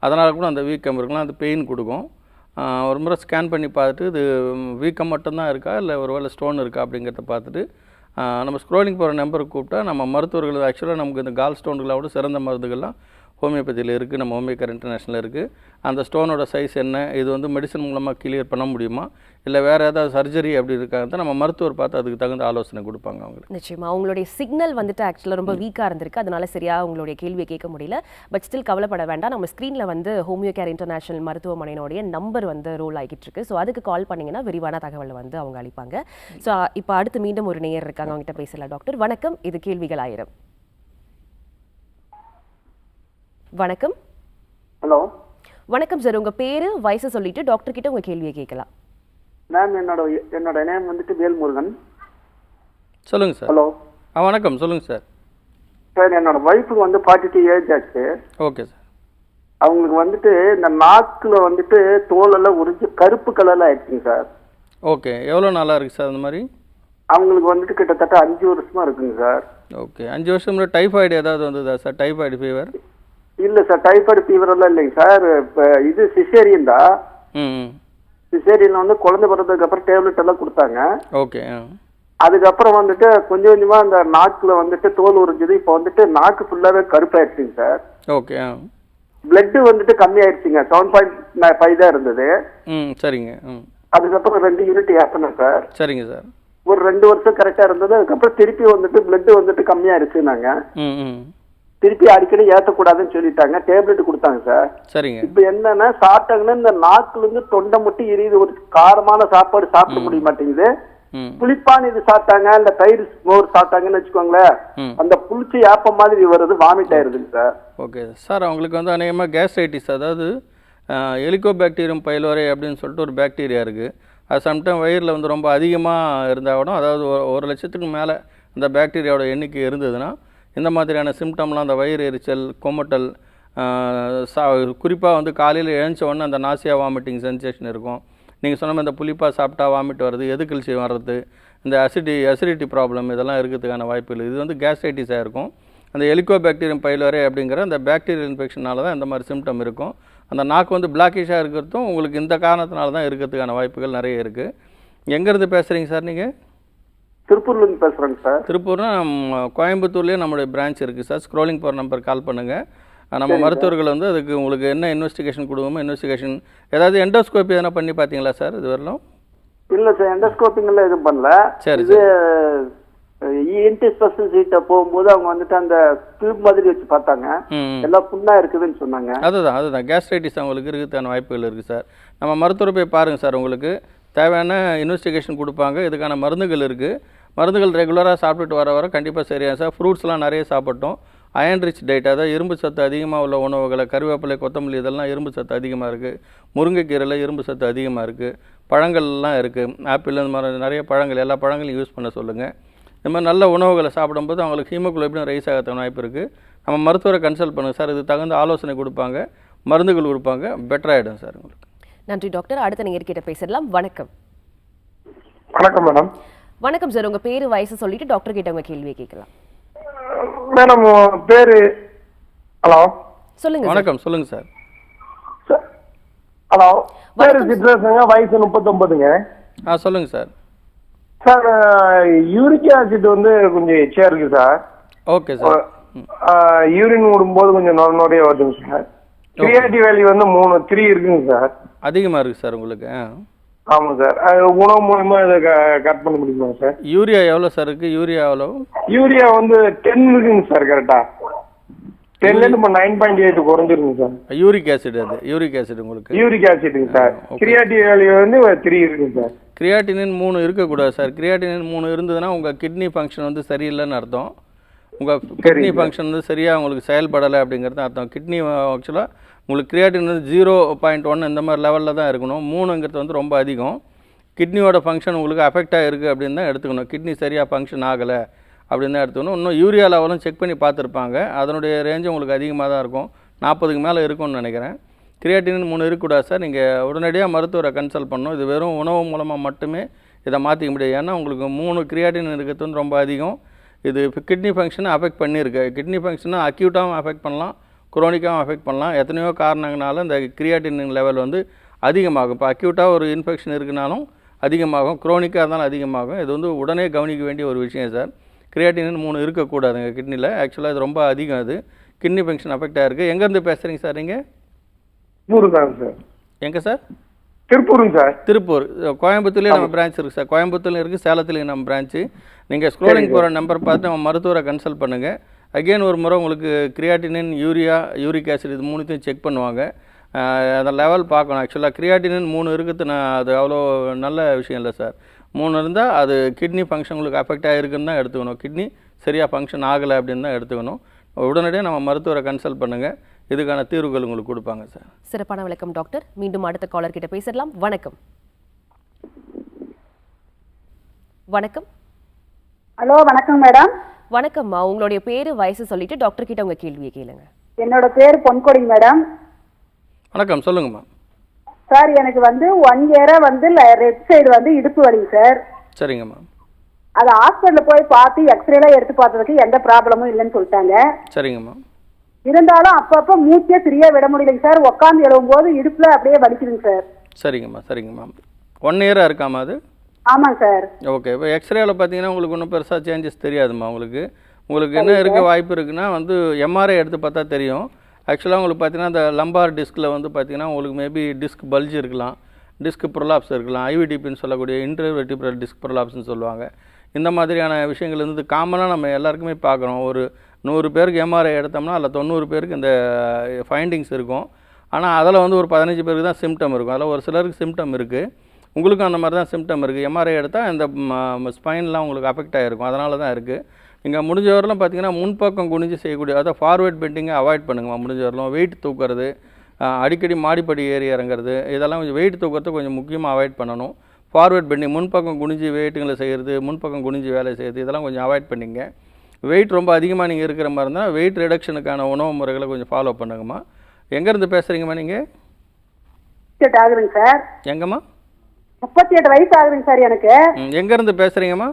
அதனால் கூட அந்த வீக்கம் இருக்கலாம், அது பெயின் கொடுக்கும். ஒரு முறை ஸ்கேன் பண்ணி பார்த்துட்டு இது வீக்கம் மட்டும்தான் இருக்கா இல்லை ஒரு வேளை ஸ்டோன் இருக்கா அப்படிங்கிறத பார்த்துட்டு நம்ம ஸ்க்ரோலிங் போகிற நம்பருக்கு கூப்பிட்டா நம்ம மருத்துவர்கள் ஆக்சுவலாக நமக்கு இந்த கால் ஸ்டோன்களோட சிறந்த மருந்துகள்லாம் ஹோமியோபதியில் இருக்குது, நம்ம ஹோமியோகேர் இன்டர்நேஷனல் இருக்குது. அந்த ஸ்டோனோட சைஸ் என்ன, இது வந்து மெடிசன் மூலமாக கிளியர் பண்ண முடியுமா, இல்லை வேறு ஏதாவது சர்ஜரி அப்படி இருக்காங்க நம்ம மருத்துவர் பார்த்து அதுக்கு தகுந்த ஆலோசனை கொடுப்பாங்க அவங்களுக்கு. நிச்சயமாக அவங்களுடைய சிக்னல் வந்துட்டு ஆக்சுவலாக ரொம்ப வீக்காக இருந்திருக்கு, அதனால சரியாக உங்களுடைய கேள்வியை கேட்க முடியல. பட் ஸ்டில் கவலைப்பட வேண்டாம். நம்ம ஸ்க்ரீனில் வந்து ஹோமியோகேர் இன்டர்நேஷனல் மருத்துவமனையினுடைய நம்பர் வந்து ரோல் ஆகிட்டு இருக்கு. ஸோ அதுக்கு கால் பண்ணிங்கன்னா விரிவான தகவலை வந்து அவங்க அளிப்பாங்க. ஸோ இப்போ அடுத்து மீண்டும் ஒரு நேயர் இருக்காங்க, அவங்ககிட்ட பேசலாம். டாக்டர் வணக்கம், இது கேள்விகள் 1000. வணக்கம். ஹலோ, வணக்கம் சார். உங்க பேரு வயசு சொல்லிட்டு டாக்டர் கிட்ட உங்க கேள்வியை கேட்கலாம். மேம், என்னோட நேம் வந்துட்டு வேல்முருகன். சொல்லுங்க சார். ஹலோ. வணக்கம், சொல்லுங்க சார். சார், என்னோட ஒய்ஃபுக்கு வந்து 42 ஏஜ் ஆச்சு. Okay sir. அவங்களுக்கு வந்துட்டு இந்த நாக்குல வந்துட்டு தோலெல்லாம் உறிஞ்சு கருப்பு கலர்ல ஆயிடுச்சுங்க சார். ஓகே, எவ்வளோ நாளாக இருக்குது சார் அந்த மாதிரி? அவங்களுக்கு வந்துட்டு கிட்டத்தட்ட 5 வருஷமா இருக்குங்க சார். ஓகே, 5 வருஷம் டைஃபாய்டு ஏதாவது வந்ததா சார்? Typhoid fever? இல்ல சார், டைஃபாய்டு ஃபீவர் எல்லாம் இல்லைங்க சார். இப்போ இது சிசேரியன் தான். சிசேரியன் வந்து குழந்தை பிறந்ததுக்கு அப்புறம் டேப்லெட் எல்லாம் கொடுத்தாங்க. ஓகே. அதுக்கப்புறம் வந்துட்டு கொஞ்சம் கொஞ்சமா அந்த நாக்குல வந்துட்டு தோல் உறிஞ்சது. இப்போ வந்துட்டு நாக்கு ஃபுல்லாவே கருப்பாயிடுச்சுங்க சார். ஓகே. பிளட் வந்துட்டு கம்மி ஆயிடுச்சுங்க. 7.5 தான் இருந்தது. சரிங்க. அதுக்கப்புறம் 2 யூனிட் ஏற்றணும் சார். சரிங்க சார். ஒரு 2 வருஷம் கரெக்டா இருந்தது. அதுக்கப்புறம் திருப்பி வந்துட்டு பிளட் வந்துட்டு கம்மியாயிருச்சு. நாங்க திருப்பி அடிக்கடி ஏற்றக்கூடாதுன்னு சொல்லிட்டாங்க, டேப்லெட் கொடுத்தாங்க சார். சரிங்க. இப்போ என்னன்னா சாப்பிட்டாங்கன்னா இந்த நாக்குல இருந்து தொண்டை மட்டும் எரியுது. ஒரு காரமான சாப்பாடு சாப்பிட முடிய மாட்டேங்குது. புளிப்பான இது சாப்பிட்டாங்க, இந்த தயிர் மோர் சாப்பிட்டாங்கன்னு வச்சுக்கோங்களேன், அந்த புளிச்சு ஏப்பம் மாதிரி வருது, வாமிட் ஆயிருதுங்க சார். ஓகே சார், அவங்களுக்கு வந்து அநேகமாக கேஸ்ட்ரைட்டிஸ், அதாவது ஹெலிகோபாக்டீரியம் பைலோரே அப்படின்னு சொல்லிட்டு ஒரு பாக்டீரியா இருக்குது. அது சம்டைம் வயிறில் வந்து ரொம்ப அதிகமாக இருந்தால் கூட, அதாவது 1 லட்சத்துக்கு மேலே அந்த பாக்டீரியாவோட எண்ணிக்கை இருந்ததுன்னா இந்த மாதிரியான சிம்டம்லாம், அந்த வயிறு எரிச்சல், கொமட்டல், குறிப்பாக வந்து காலையில் எழுந்த உடனே அந்த நாசியா வாமிட்டிங் சென்சேஷன் இருக்கும். நீங்கள் சொன்ன மாதிரி இந்த புளிப்பாக சாப்பிட்டா வாமிட் வருது, எதுக்கல்சி வர்றது, இந்த அசிடிட்டி ப்ராப்ளம், இதெல்லாம் இருக்கிறதுக்கான வாய்ப்பு இல்லை. இது வந்து கேஸ்ட்ரைட்டிஸாக இருக்கும். அந்த ஹெலிகோபாக்டீரியம் பைலோரே அப்படிங்கிற அந்த பாக்டீரியல் இன்ஃபெக்ஷனால தான் இந்த மாதிரி சிம்டம் இருக்கும். அந்த நாக்கு வந்து பிளாக்கிஷாக இருக்கிறதும் உங்களுக்கு இந்த காரணத்தினால தான் இருக்கிறதுக்கான வாய்ப்புகள் நிறைய இருக்குது. எங்கேருந்து பேசுகிறீங்க சார் நீங்கள்? திருப்பூர்லேருந்து பேசுகிறேங்க சார். திருப்பூர்னா கோயம்புத்தூர்லேயே நம்மளுடைய பிரான்ச் இருக்குது சார். ஸ்க்ரோலிங் போகிற நம்பர் கால் பண்ணுங்கள். நம்ம மருத்துவர்கள் வந்து அதுக்கு உங்களுக்கு என்ன இன்வெஸ்டிகேஷன் கொடுவோமோ இன்வெஸ்டிகேஷன், ஏதாவது எண்டோஸ்கோப்பி எதனா பண்ணி பார்த்தீங்களா சார் இது வரலாம்? இல்லை சார், எண்டோஸ்கோப்பிங்கெல்லாம் எதுவும் பண்ணல. சரி. இது இஎன்டி ஸ்பெஷலிஸ்ட்ட போகும்போது அவங்க வந்துட்டு அந்த டியூப் மாதிரி வச்சு பார்த்தாங்க, எல்லாம் புண்ணா இருக்குதுன்னு சொன்னாங்க. அதுதான் கேஸ்ட்ரைட்டிஸ் அவங்களுக்கு இருக்கிறதுக்கான வாய்ப்புகள் இருக்குது சார். நம்ம மருத்துவர் போய் பாருங்கள் சார், உங்களுக்கு தேவையான இன்வெஸ்டிகேஷன் கொடுப்பாங்க, இதுக்கான மருந்துகள் இருக்குது. மருந்துகள் ரெகுலராக சாப்பிட்டுட்டு வர வர கண்டிப்பாக சரியாக சார். ஃப்ரூட்ஸ்லாம் நிறைய சாப்பிட்டோம். அயன் ரிச் டயட், அதாவது இரும்பு சத்து அதிகமாக உள்ள உணவுகளை, கருவேப்பிலை, கொத்தமல்லி இதெல்லாம் இரும்பு சத்து அதிகமாக இருக்குது. முருங்கைக்கீரையில் இரும்பு சத்து அதிகமாக இருக்குது. பழங்கள்லாம் இருக்குது. ஆப்பிள் இந்த மாதிரி நிறைய பழங்கள், எல்லா பழங்களையும் யூஸ் பண்ண சொல்லுங்கள். இந்த மாதிரி நல்ல உணவுகளை சாப்பிடும்போது அவங்களுக்கு ஹீமோகுளோபின் ரைஸ் ஆகிறதுக்கு வாய்ப்பு இருக்குது. நம்ம மருத்துவரை கன்சல்ட் பண்ணுங்கள் சார். இது தகுந்த ஆலோசனை கொடுப்பாங்க, மருந்துகள் கொடுப்பாங்க, பெட்டராகிடும் சார் உங்களுக்கு. நன்றி டாக்டர். அடுத்த நேயர்கிட்ட பேசிடலாம். வணக்கம். வணக்கம் மேடம். வணக்கம் சார். உங்க பேரு வயசு சொல்லிட்டு டாக்டர் கிட்ட உங்க கேள்வியை கேட்கலாம். மேடம் பேரு. ஹலோ சொல்லுங்க. வணக்கம், சொல்லுங்க சார். ஹலோ, பேரு சித்ரேஷங்க, வயசு 39ங்க. சொல்லுங்க சார். சார் யூரிக் ஆசிட் வந்து கொஞ்சம் எச்சா இருக்கு சார். Okay sir. யூரின் விடும்போது கொஞ்சம் நொறைய வருதுங்க சார். கிரியாட்டி வேல்யூ வந்து 3 இருக்குங்க சார். அதிகமாக இருக்குது சார் உங்களுக்கு. ஆமாம் சார். உணவு மூலமா இதை கட் பண்ண முடியுமா சார்? யூரியா எவ்வளோ சார் இருக்குது? யூரியா எவ்வளோ? யூரியா வந்து 10 இருக்குங்க சார். கரெக்டாக 10லேருந்து இப்போ 9.8 குறைஞ்சிருங்க சார். யூரிக் ஆசிட், அது யூரிக் ஆசிட் உங்களுக்கு. யூரிக் ஆசிடுங்க சார். கிரியாட்டி வேல்யூ வந்து 3 இருக்குங்க சார். கிரியாட்டினின் 3 இருக்கக்கூடாது சார். கிரியாட்டினின் 3 இருந்ததுன்னா உங்கள் கிட்னி ஃபங்க்ஷன் வந்து சரியில்லைன்னு அர்த்தம். உங்கள் கிட்னி ஃபங்க்ஷன் வந்து சரியாக உங்களுக்கு செயல்படலை அப்படிங்கிறது அர்த்தம். கிட்னி ஆக்சுவலாக உங்களுக்கு கிரியாட்டின் வந்து 0.1 இந்த மாதிரி லெவலில் தான் இருக்கணும். 3ங்கிறது வந்து ரொம்ப அதிகம். கிட்னியோட ஃபங்க்ஷன் உங்களுக்கு அஃபெக்ட் ஆகிருக்கு அப்படின்னு தான் எடுத்துக்கணும். கிட்னி சரியாக ஃபங்க்ஷன் ஆகலை அப்படின்னு தான் எடுத்துக்கணும். இன்னும் யூரியா லெவலும் செக் பண்ணி பார்த்துருப்பாங்க. அதனுடைய ரேஞ்சும் உங்களுக்கு அதிகமாக தான் இருக்கும். 40க்கு மேலே இருக்கும்னு நினைக்கிறேன். கிரியாட்டின் 3 இருக்கக்கூடாது சார். நீங்கள் உடனடியாக மருத்துவரை கன்சல்ட் பண்ணணும். இது வெறும் உணவு மூலமாக மட்டுமே இதை மாற்றிக்க முடியாது. ஏன்னா உங்களுக்கு 3 கிரியாட்டின் இருக்கிறது வந்து ரொம்ப அதிகம். இது கிட்னி ஃபங்க்ஷனை அஃபெக்ட் பண்ணியிருக்கு. கிட்னி ஃபங்க்ஷனை அக்யூட்டாகவும் அஃபெக்ட் பண்ணலாம், குரோனிக்காகவும் அஃபெக்ட் பண்ணலாம். எத்தனையோ காரணங்களால இந்த கிரியாட்டின் லெவல் வந்து அதிகமாகும். இப்போ அக்யூட்டாக ஒரு இன்ஃபெக்ஷன் இருக்குனாலும் அதிகமாகும், குரோனிக்காக இருந்தாலும் அதிகமாகும். இது வந்து உடனே கவனிக்க வேண்டிய ஒரு விஷயம் சார். கிரியாட்டின் 3 இருக்கக்கூடாதுங்க கிட்னியில். ஆக்சுவலாக இது ரொம்ப அதிகம். அது கிட்னி ஃபங்க்ஷன் அஃபெக்ட் ஆகிருக்கு. எங்கேருந்து பேசுகிறீங்க சார் நீங்கள்? திருப்பூருங்க சார். எங்கே சார்? திருப்பூருங்க சார். திருப்பூர். கோயம்புத்தூர்லேயே நம்ம பிரான்ச் இருக்குது சார். கோயம்புத்தூர்லையும் இருக்குது, சேலத்துலேயும் நம்ம பிரான்ச்சு. நீங்கள் ஸ்க்ரோலிங் போகிற நம்பர் பார்த்து நம்ம மருத்துவரை கன்சல்ட் பண்ணுங்கள். அகெயின் ஒரு முறை உங்களுக்கு கிரியாட்டினின், யூரியா, யூரிக் ஆசிட் இது 3த்தையும் செக் பண்ணுவாங்க. அந்த லெவல் பார்க்கணும். ஆக்சுவலாக கிரியாட்டினின் 3 இருக்குது. அது அவ்வளோ நல்ல விஷயம் இல்லை சார். 3 இருந்தால் அது கிட்னி ஃபங்க்ஷன் உங்களுக்கு அஃபெக்ட் ஆகிருக்குன்னு தான் எடுத்துக்கணும். கிட்னி சரியாக ஃபங்க்ஷன் ஆகலை அப்படின்னு தான் எடுத்துக்கணும். உடனடியாக நம்ம மருத்துவரை கன்சல்ட் பண்ணுங்கள். இதுக்கான தீர்வுகள் உங்களுக்கு கொடுப்பாங்க சார். சிறப்பான விளக்கம் டாக்டர். மீண்டும் அடுத்த காலர் கிட்ட பேசலாம். வணக்கம். வணக்கம். ஹலோ, வணக்கம் மேடம். வணக்கம்மா. உங்களுடைய பேரு வயசு சொல்லிட்டு டாக்டர் கிட்ட உங்க கேள்வியை கேளுங்க. என்னோட பேர் பொன்கொடிங்க மேடம். வணக்கம், சொல்லுங்கம்மா. சார் எனக்கு வந்து 1 இயரா வந்து லெஃப்ட் சைடு வந்து இடுப்பு வலிங்க சார். சரிங்கம்மா. அது ஹாஸ்பிட்டலில் போய் பார்த்து எக்ஸ்ரேலாம் எடுத்து பார்த்ததுக்கு எந்த ப்ராப்ளமும் இல்லைன்னு சொல்லிட்டாங்க. சரிங்கம்மா. இருந்தாலும் அப்பப்போ மூச்சே சரியா விட முடியலைங்க சார். உட்காந்து எழுவும் போது இடுப்புல அப்படியே வலிக்குதுங்க சார். சரிங்கம்மா, சரிங்கம்மா. 1 இயராக இருக்காமா அது? ஆமாங்க சார். ஓகே. இப்போ எக்ஸ்ரேவில் பார்த்தீங்கன்னா உங்களுக்கு ஒன்றும் பெருசாக சேஞ்சஸ் தெரியாதுமா. உங்களுக்கு என்ன இருக்க வாய்ப்பு இருக்குன்னா வந்து எம்ஆர்ஐ எடுத்து பார்த்தா தெரியும். ஆக்சுவலாக உங்களுக்கு பார்த்தீங்கன்னா இந்த லம்பார் டிஸ்கில் வந்து பார்த்தீங்கன்னா உங்களுக்கு மேபி டிஸ்க் பல்ஜ் இருக்கலாம், டிஸ்க் ப்ரொலாப்ஸ் இருக்கலாம், ஐவிடிபின்னு சொல்லக்கூடிய இன்டர்வெர்டிபிரல் டிஸ்க் ப்ரொலாப்ஸ்ன்னு சொல்லுவாங்க. இந்த மாதிரியான விஷயங்கள் வந்து காமனாக நம்ம எல்லாருக்குமே பார்க்குறோம். ஒரு 100 பேருக்கு எம்ஆர்ஐ எடுத்தோம்னா அதில் 90 பேருக்கு இந்த ஃபைண்டிங்ஸ் இருக்கும். ஆனால் அதில் வந்து ஒரு 15 பேருக்கு தான் சிம்டம் இருக்கும். அதில் ஒரு சிலருக்கு சிம்டம் இருக்குது. உங்களுக்கும் அந்த மாதிரி தான் சிம்டம் இருக்குது. எம்ஆர்ஐ எடுத்தால் இந்த ஸ்பைன்லாம் உங்களுக்கு அஃபெக்ட் ஆகிருக்கும். அதனால தான் இருக்குது. நீங்கள் முடிஞ்ச வரலாம் பார்த்தீங்கன்னா முன்பக்கம் குனிஞ்சு செய்யக்கூடிய, அதாவது ஃபார்வேர்ட் பெண்டிங்கை அவாய்ட் பண்ணுங்கம்மா. முடிஞ்ச வரலாம் வெயிட் தூக்குறது, அடிக்கடி மாடிப்படி ஏறி இறங்குறது, இதெல்லாம் கொஞ்சம் வெயிட் தூக்கிறது கொஞ்சம் முக்கியமாக அவாய்ட் பண்ணணும். ஃபார்வேர்ட் பெண்டிங், முன்பக்கம் குனிஞ்சு வெயிட்டுங்களை செய்கிறது, முன்பக்கம் குனிஞ்சு வேலை செய்கிறது, இதெல்லாம் கொஞ்சம் அவாய்ட் பண்ணிங்க. வெயிட் ரொம்ப அதிகமாக நீங்கள் இருக்கிற மாதிரி இருந்தால் வெயிட் ரிடக்ஷனுக்கான உணவு முறைகளை கொஞ்சம் ஃபாலோ பண்ணுங்கம்மா. எங்கேருந்து பேசுகிறீங்கம்மா நீங்கள்? 38 ஆகுதுங்க சார். எங்கம்மா? 38 வயசு ஆகுதுங்க சார் எனக்கு. எங்கேருந்து பேசுகிறீங்கம்மா?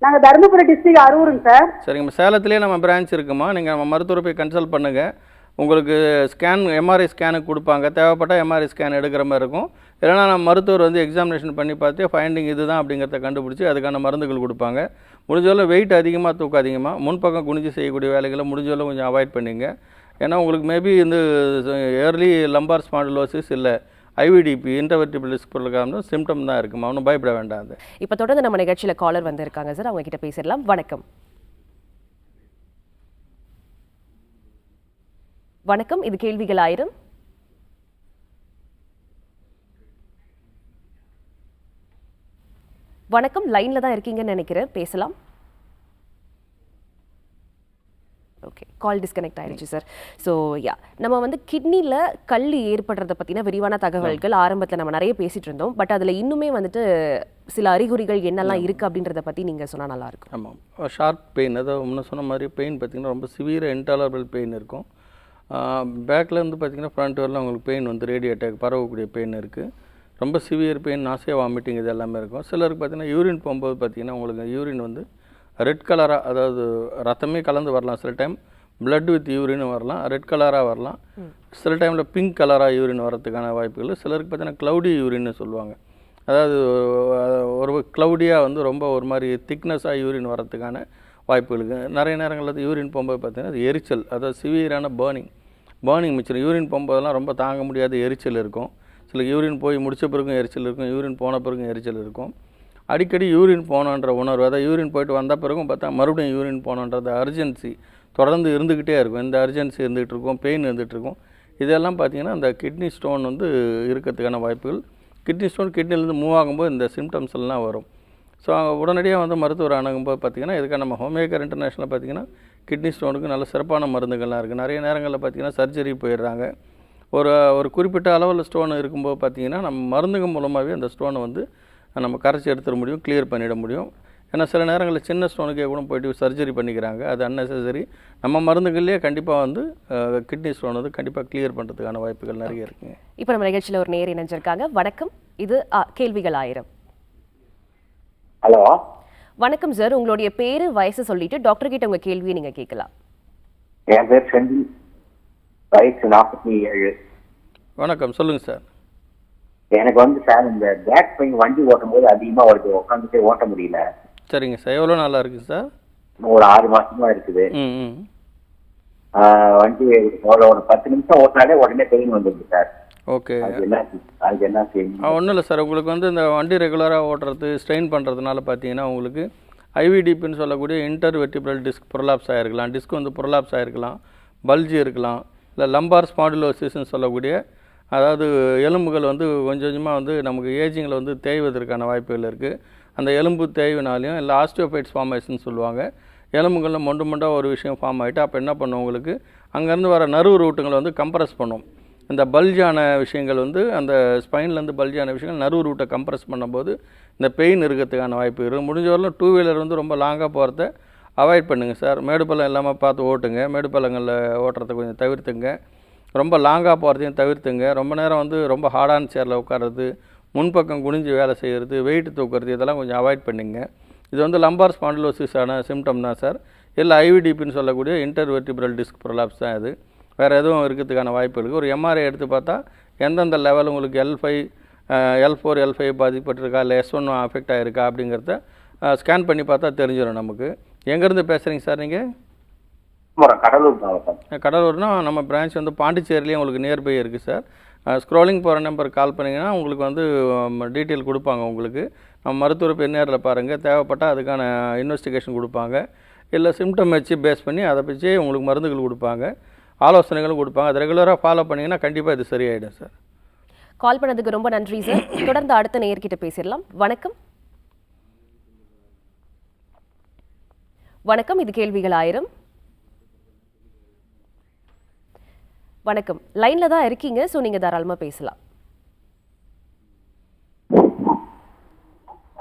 நாங்கள் தருமபுரி டிஸ்ட்ரிக்ட் அரூருங்க சார். சரிங்கம்மா. சேலத்துலேயே நம்ம பிரான்ச் இருக்குமா. நீங்கள் நம்ம மருத்துவரை போய் கன்சல்ட் பண்ணுங்கள். உங்களுக்கு ஸ்கேன், எம்ஆர்ஐ ஸ்கேனுக்கு கொடுப்பாங்க. தேவைப்பட்டால் எம்ஆர்ஐ ஸ்கேன் எடுக்கிற மாதிரி இருக்கும். இல்லைனா நம்ம மருத்துவர் வந்து எக்ஸாமினேஷன் பண்ணி பார்த்து ஃபைண்டிங் இதுதான் அப்படிங்கிறத கண்டுபிடிச்சி அதுக்கான மருந்துகள் கொடுப்பாங்க. முடிஞ்சவரை வெயிட் அதிகமாக தூக்காதீங்கம்மா. முன்பக்கம் குனிஞ்சு செய்யக்கூடிய வேலைகளை முடிஞ்சவரை கொஞ்சம் அவாய்ட் பண்ணிங்க. ஏன்னா உங்களுக்கு மேபி இந்த ஏர்லி லம்பார் ஸ்பாண்டிலோசிஸ் இல்லை IVDP, intervertebral disk prolapse symptom தான் இருக்குமா. ஒன்றும் பயப்பட வேண்டாம். அது இப்போ தொடர்ந்து நம்ம நிகழ்ச்சியில் காலர் வந்திருக்காங்க சார். அவங்க கிட்ட பேசிடலாம். வணக்கம். வணக்கம். இது கேள்விகள் ஆயிரம். வணக்கம், லைன்ல தான் இருக்கீங்கன்னு நினைக்கிறேன், பேசலாம். ஓகே, கால் டிஸ்கனெக்ட் ஆயிடுச்சு சார். ஸோ நம்ம வந்து கிட்னியில் கல் ஏற்படுறத பற்றின விரிவான தகவல்கள் ஆரம்பத்தில் நம்ம நிறைய பேசிகிட்டு இருந்தோம். பட் அதில் இன்னுமே வந்துட்டு சில அறிகுறிகள் என்னெல்லாம் இருக்குது அப்படின்றத பற்றி நீங்கள் சொன்னால் நல்லாயிருக்கும். ஆமாம், ஷார்ப் பெயின், அதாவது முன்ன சொன்ன மாதிரி பெயின் பார்த்திங்கன்னா ரொம்ப சிவியர் இன்டாலரபிள் பெயின் இருக்கும். பேக்கில் வந்து பார்த்திங்கன்னா ஃப்ரண்ட் வரலாம் உங்களுக்கு பெயின் வந்து ரேடியோ அட்டாக் பரவக்கூடிய பெயின் இருக்குது. ரொம்ப சிவியர் பெயின், நாசியா வாமிட்டிங் இது எல்லாமே இருக்கும். சிலருக்கு பார்த்திங்கன்னா யூரின் போகும்போது பார்த்திங்கன்னா உங்களுக்கு யூரின் வந்து ரெட் கலராக, அதாவது ரத்தமே கலந்து வரலாம். சில டைம் பிளட் வித் யூரின் வரலாம், ரெட் கலராக வரலாம். சில டைமில் பிங்க் கலராக யூரின் வரதுக்கான வாய்ப்புகள். சிலருக்கு பார்த்தீங்கன்னா க்ளவுடி யூரின்னு சொல்லுவாங்க. அதாவது ஒரு க்ளவுடியாக வந்து ரொம்ப ஒரு மாதிரி திக்னஸாக யூரின் வரதுக்கான வாய்ப்புகளுக்கு. நிறைய நேரங்களில் யூரின் போகும்போது பார்த்திங்கன்னா அது எரிச்சல், அதாவது சிவியரான பேர்னிங் மிச்சம். யூரின் போகும்போதெல்லாம் ரொம்ப தாங்க முடியாத எரிச்சல் இருக்கும். சில யூரின் போய் முடித்த பிறகும் எரிச்சல் இருக்கும், யூரின் போன பிறகும் எரிச்சல் இருக்கும். அடிக்கடி யூரின் போனோன்ற உணர்வு, அதாவது யூரின் போயிட்டு வந்த பிறகும் பார்த்தா மறுபடியும் யூரின் போனோன்றது அர்ஜென்சி தொடர்ந்து இருந்துக்கிட்டே இருக்கும். இந்த அர்ஜென்சி இருந்துகிட்டு இருக்கும், பெயின் இருந்துகிட்ருக்கும். இதெல்லாம் பார்த்திங்கன்னா அந்த கிட்னி ஸ்டோன் வந்து இருக்கிறதுக்கான வாய்ப்புகள். கிட்னி ஸ்டோன் கிட்னிலேருந்து மூவ் ஆகும்போது இந்த சிம்டம்ஸ் எல்லாம் வரும். ஸோ உடனடியாக வந்து மருத்துவர் அணுகும்போது பார்த்திங்கன்னா இதுக்காக நம்ம ஹோமியோகேர் இன்டர்நேஷனல் பார்த்திங்கன்னா கிட்னி ஸ்டோனுக்கு நல்ல சிறப்பான மருந்துகள்லாம் இருக்குது. நிறைய நேரங்களில் பார்த்திங்கன்னா சர்ஜரி போயிடுறாங்க. ஒரு குறிப்பிட்ட அளவில் ஸ்டோன் இருக்கும்போது பார்த்திங்கன்னா நம்ம மருந்துகள் மூலமாகவே அந்த ஸ்டோனை வந்து நம்ம கரைச்சி எடுத்துட முடியும், கிளியர் பண்ணிட முடியும். ஏன்னா சில நேரங்களில் சின்ன ஸ்டோனுக்கே கூட போய்ட்டு சர்ஜரி பண்ணிக்கிறாங்க, அது அன்னெசரி. நம்ம மருந்துகள்லேயே கண்டிப்பாக வந்து கிட்னி ஸ்டோன் வந்து கண்டிப்பாக கிளியர் பண்ணுறதுக்கான வாய்ப்புகள் நிறைய இருக்குங்க. இப்போ நம்ம நிகழ்ச்சியில் ஒரு நேர் இணைஞ்சிருக்காங்க. வணக்கம், இது கேள்விகள் 1000. ஹலோ, வணக்கம் சார், உங்களுடைய பேரு வயசு சொல்லிட்டு டாக்டர் கிட்ட உங்க கேள்வியை நீங்க கேட்கலாம். என் பேர் செந்தில், வயசு 47. வணக்கம், சொல்லுங்கள் சார். எனக்கு வந்து சார் இந்த பேக் பெயின் வண்டி ஓட்டும் போது அதிகமாக வருது, உட்காந்துட்டே ஓட்ட முடியல. சரிங்க சார், எவ்வளோ நாளாக இருக்குது சார்? ஒரு 6 மாசமா இருக்குது. வண்டி ஒரு 10 நிமிஷம் ஓட்டினாலே உடனே பெயின் வந்துருக்கு சார். ஓகே, அது என்ன செய்யணும்? ஒன்றும் இல்லை சார், உங்களுக்கு வந்து இந்த வண்டி ரெகுலராக ஓட்டுறது ஸ்ட்ரெயின் பண்ணுறதுனால பார்த்தீங்கன்னா உங்களுக்கு ஐவிடிபின்னு சொல்லக்கூடிய இன்டர்வெர்டிபிரல் டிஸ்க் ப்ரொலாப்ஸ் ஆகிருக்கலாம், டிஸ்க் வந்து ப்ரொலாப்ஸ் ஆகிருக்கலாம், பல்ஜி இருக்கலாம், இல்லை லம்பார் ஸ்பாண்டிலோசிஸ்ன்னு சொல்லக்கூடிய, அதாவது எலும்புகள் வந்து கொஞ்சம் கொஞ்சமாக வந்து நமக்கு ஏஜிங்கில் வந்து தேய்வதற்கான வாய்ப்புகள் இருக்குது. அந்த எலும்பு தேய்வினாலையும் இல்லை ஆஸ்டியோபைட்ஸ் ஃபார்மேஷன் சொல்லுவாங்க. எலும்புகளில் மொண்டாக ஒரு விஷயம் ஃபார்ம் ஆகிட்டு அப்போ என்ன பண்ணும், உங்களுக்கு அங்கேருந்து வர நர்வ் ரூட்டுங்களை வந்து கம்ப்ரஸ் பண்ணும். இந்த பல்ஜான விஷயங்கள் வந்து அந்த ஸ்பைன்லேருந்து பல்ஜான விஷயங்கள் நர்வ் ரூட்டை கம்ப்ரஸ் பண்ணும்போது இந்த பெயின் இருக்கிறதுக்கான வாய்ப்பு இருக்குது. முடிஞ்ச வரலும் 2 வீலர் வந்து ரொம்ப லாங்காக போகிறத அவாய்ட் பண்ணுங்கள் சார். மேடுப்பள்ளம் இல்லாமல் பார்த்து ஓட்டுங்க, மேடுப்பள்ளங்களில் ஓட்டுறதை கொஞ்சம் தவிர்த்துங்க. ரொம்ப லாங்காக போகிறதையும் தவிர்த்துங்க. ரொம்ப நேரம் வந்து ரொம்ப ஹார்டான சேரில் உட்கார்றது, முன்பக்கம் குனிஞ்சு வேலை செய்கிறது, வெயிட் தூக்குறது, இதெல்லாம் கொஞ்சம் அவாய்ட் பண்ணிங்க. இது வந்து லம்பார் ஸ்பாண்டிலோசிஸான சிம்டம் தான் சார். இல்லை ஐவிடிபின்னு சொல்லக்கூடிய இன்டர்வெர்டிபிரல் டிஸ்க் ப்ரொலாப்ஸ் தான் இது. வேறு எதுவும் இருக்கிறதுக்கான வாய்ப்பு இருக்குது. ஒரு எம்ஆர்ஐ எடுத்து பார்த்தா எந்தெந்த லெவல் உங்களுக்கு L5, L4, L5 பாதிக்கப்பட்டிருக்கா, இல்லை S1 அஃபெக்ட் ஆகிருக்கா அப்படிங்கிறத ஸ்கேன் பண்ணி பார்த்தா தெரிஞ்சிடும் நமக்கு. எங்கேருந்து பேசுகிறீங்க சார் நீங்கள்? கடலூர் மாவட்டம். கடலூர்னா நம்ம பிரான்ச் வந்து பாண்டிச்சேரிலேயே உங்களுக்கு நியர்பை இருக்குது சார். ஸ்க்ரோலிங் போகிற நம்பர் கால் பண்ணிங்கன்னா உங்களுக்கு வந்து டீட்டெயில் கொடுப்பாங்க. உங்களுக்கு நம்ம மருத்துவர் போய் நேரில் பாருங்கள், தேவைப்பட்டால் அதுக்கான இன்வெஸ்டிகேஷன் கொடுப்பாங்க. இல்லை சிம்டம் வச்சு பேஸ் பண்ணி அதை வச்சு உங்களுக்கு மருந்துகள் கொடுப்பாங்க, ஆலோசனைகளும் கொடுப்பாங்க. அதை ரெகுலராக ஃபாலோ பண்ணிங்கன்னா கண்டிப்பாக இது சரியாயிடும் சார். கால் பண்ணதுக்கு ரொம்ப நன்றி சார். தொடர்ந்து அடுத்த நேயர்கிட்ட பேசிடலாம். வணக்கம். வணக்கம், இது கேள்விகள் 1000. வணக்கம், லைன்ல தான் இருக்கீங்க, ஸோ நீங்க தாராளமா பேசலாம்.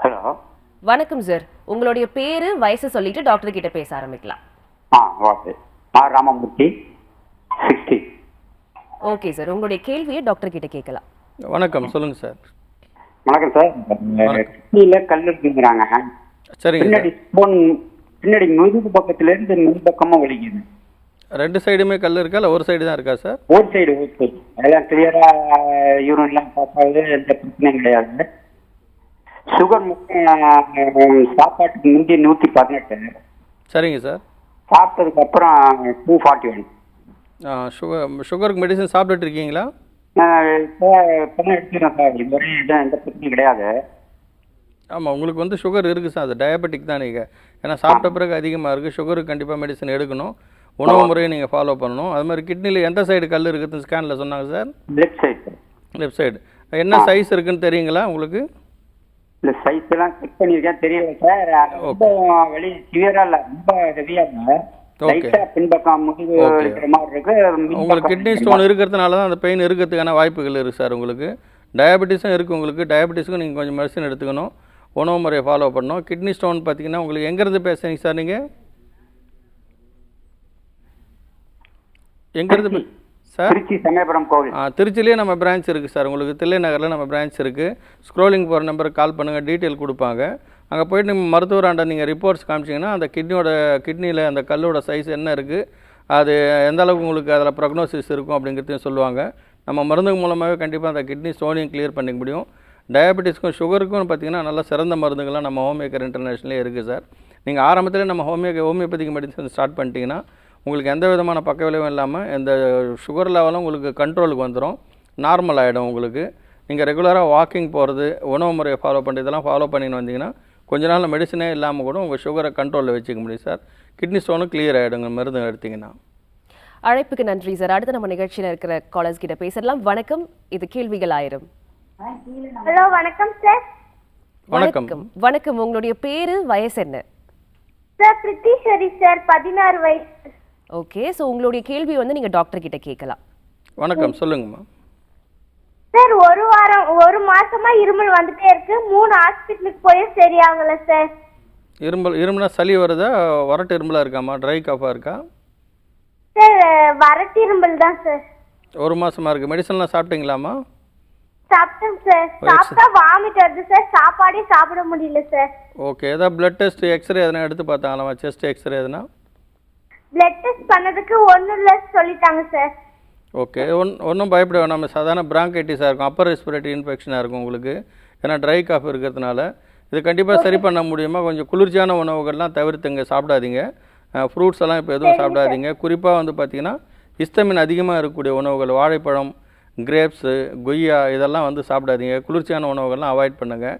ஹலோ, வணக்கம் சார், உங்களுடைய பேரு வயசு சொல்லிட்டு டாக்டர் கிட்ட பேச ஆரம்பிக்கலாம். ஓகே. ராமமூர்த்தி 60. ஓகே சார், உங்களுடைய கேள்வியை டாக்டர் கிட்ட கேட்கலாம். வணக்கம், சொல்லுங்கள் சார். வணக்கம் சார். கிட்னியில கல் இருக்குங்கிறாங்க. சரிங்க. பின்னாடி ஸ்டோன், பின்னாடி முதுகு பக்கத்துல இருந்து முன்பக்கமா வலிக்குது. 2 சைடுமே கல் இருக்கா, இல்லை ஒரு சைடு தான் இருக்கா சார்? ஒரு சைடு. எல்லாம் கிளியரா யூரின்லாம் பாஸ் ஆகுது, எந்த பிரச்சனையும் கிடையாது. சுகர் சாப்பாட்டுக்கு முந்தைய 118. சரிங்க சார். சாப்பிட்டதுக்கு அப்புறம் 241. சுகருக்கு மெடிசன் சாப்பிட்டுட்டு இருக்கீங்களா? இப்போ எடுத்துக்கிறேன் சார். இதுவரை எந்த பிரச்சனையும் கிடையாது. ஆமாம், உங்களுக்கு வந்து சுகர் இருக்குது சார், அது டயபெட்டிக் தான் நீங்கள். ஏன்னா சாப்பிட்ட பிறகு அதிகமாக இருக்குது. சுகருக்கு கண்டிப்பாக மெடிசன் எடுக்கணும், உணவு முறையை நீங்கள் ஃபாலோ பண்ணணும். அது மாதிரி கிட்னியில் எந்த சைடு கல் இருக்குதுன்னு ஸ்கேனில் சொன்னாங்க sir? Left side. Left side. என்ன சைஸ் இருக்குன்னு தெரியுங்களா உங்களுக்கு? இல்ல சைஸ் எல்லாம் செக் பண்ணிருக்கேன், தெரியல சார். ரொம்ப வெளி சிவியரா இல்ல, ரொம்ப ஹெவியா இல்ல. ஓகே லைட்டா பின்பக்கம் முதுகு ஓகே இருக்கிற மாதிரி இருக்கு. உங்களுக்கு கிட்னி ஸ்டோன் இருக்கிறதுனால தான் அந்த பெயின் இருக்கிறதுக்கான வாய்ப்புகள் இருக்குது சார். உங்களுக்கு டயபெட்டிஸும் இருக்குது. உங்களுக்கு டயபெட்டிஸுக்கும் நீங்கள் கொஞ்சம் மெடிசன் எடுத்துக்கணும், உணவு முறையை ஃபாலோ பண்ணணும். கிட்னி ஸ்டோன் பார்த்தீங்கன்னா உங்களுக்கு எங்கேருந்து பேசுகிறீங்க சார்? நீங்கள் எங்கேருந்து சார்? திருச்சி சமயபுரம் கோவில். திருச்சிலேயே நம்ம பிரான்ச் இருக்குது சார். உங்களுக்கு தில்லை நகரில் நம்ம பிரான்ச் இருக்குது. ஸ்க்ரோலிங் போகிற நம்பருக்கு கால் பண்ணுங்கள், டீட்டெயில் கொடுப்பாங்க. அங்கே போய்ட்டு நீங்கள் மருத்துவராண்ட நீங்கள் ரிப்போர்ட்ஸ் காமிச்சிங்கன்னா அந்த கிட்னியில் அந்த கல்லோட சைஸ் என்ன இருக்குது, அது எந்த அளவுக்கு உங்களுக்கு அதில் ப்ரொக்னோசிஸ் இருக்கும் அப்படிங்கிறதையும் சொல்லுவாங்க. நம்ம மருந்து மூலமாகவே கண்டிப்பாக அந்த கிட்னி ஸ்டோனையும் கிளியர் பண்ணிக்க முடியும். டயபெட்டிஸ்க்கும் சுகருக்கும் பார்த்திங்கன்னா நல்ல சிறந்த மருந்துகள்லாம் நம்ம ஹோமியோகேர் இன்டர்நேஷனலே இருக்குது சார். நீங்கள் ஆரம்பத்தில் நம்ம ஹோமியோபதிக் மெடிசன் ஸ்டார்ட் பண்ணிட்டீங்கன்னா உங்களுக்கு எந்த விதமான பக்க விளைவும் இல்லாமல் இந்த சுகர் லெவலும் உங்களுக்கு கண்ட்ரோலுக்கு வந்துடும், நார்மல் ஆகிடும். உங்களுக்கு நீங்கள் ரெகுலராக வாக்கிங் போகிறது, உணவு முறையை ஃபாலோ பண்ணுறது, இதெல்லாம் ஃபாலோ பண்ணின்னு வந்தீங்கன்னா கொஞ்ச நாள் மெடிசனே இல்லாமல் கூட உங்கள் சுகரை கண்ட்ரோலில் வச்சுக்க முடியும் சார். கிட்னி ஸ்டோனும் கிளியர் ஆகிடுங்க மருந்து எடுத்திங்கன்னா. அழைப்புக்கு நன்றி சார். அடுத்து நம்ம நிகழ்ச்சியில் இருக்கிற காலர்ஸ் கிட்ட பேசலாம். வணக்கம், இது கேள்விகள் 1000. ஹலோ, வணக்கம் சார். வணக்கம். வணக்கம், உங்களுடைய பேரு, வயசு என்ன? சார் பிரித்திஸ்வரி சார், 16 வயசு. ஓகே, ஸோ உங்களுடைய கேள்வி வந்து நீங்க டாக்டர் கிட்ட கேட்கலாம். வணக்கம், சொல்லுங்கம்மா. சார் ஒரு மாசமா இருமல் வந்துட்டே இருக்கு. 3 ஹாஸ்பிட்டலுக்கு போய் சரியாகல சார். இரும்புனா சளி வருதா, வறட்டு இரும்பலா இருக்காமா, ட்ரை காஃபா இருக்கா? சார் வறட்டு இருமல் தான் சார். ஒரு மாசமா இருக்கு. மெடிசன்லாம் சாப்பிட்டீங்களாமா? சாப்பிட்டேன் சார். சாப்பிட்டா வாமிட் வருது சார். சாப்பாடே சாப்பிட முடியல சார். ஓகே, ஏதாவது பிளட் டெஸ்ட், எக்ஸ்ரே எதனா எடுத்து பார்த்தாங்களாமா? செஸ்ட் எக்ஸ்ரே எதனா? பிளட் டெஸ்ட் பண்ணதுக்கு ஒன்றும் இல்லை சொல்லிட்டாங்க சார். ஓகே, ஒன்றும் பயப்பட வேணாம். சாதாரண பிராங்கைட்டிஸாக இருக்கும், அப்பர் ரெஸ்பிரேட்டரி இன்ஃபெக்ஷனாக இருக்கும் உங்களுக்கு. ஏன்னா ட்ரை காஃப் இருக்கிறதுனால இது கண்டிப்பாக சரி பண்ண முடியுமா? கொஞ்சம் குளிர்ச்சியான உணவுகள்லாம் தவிர்த்துங்க, சாப்பிடாதீங்க. ஃப்ரூட்ஸ் எல்லாம் இப்போ எதுவும் சாப்பிடாதீங்க. குறிப்பாக வந்து பார்த்திங்கன்னா ஹிஸ்டமின் அதிகமாக இருக்கக்கூடிய உணவுகள், வாழைப்பழம், கிரேப்ஸு, கொய்யா, இதெல்லாம் வந்து சாப்பிடாதீங்க. குளிர்ச்சியான உணவுகள்லாம் அவாய்ட் பண்ணுங்கள்.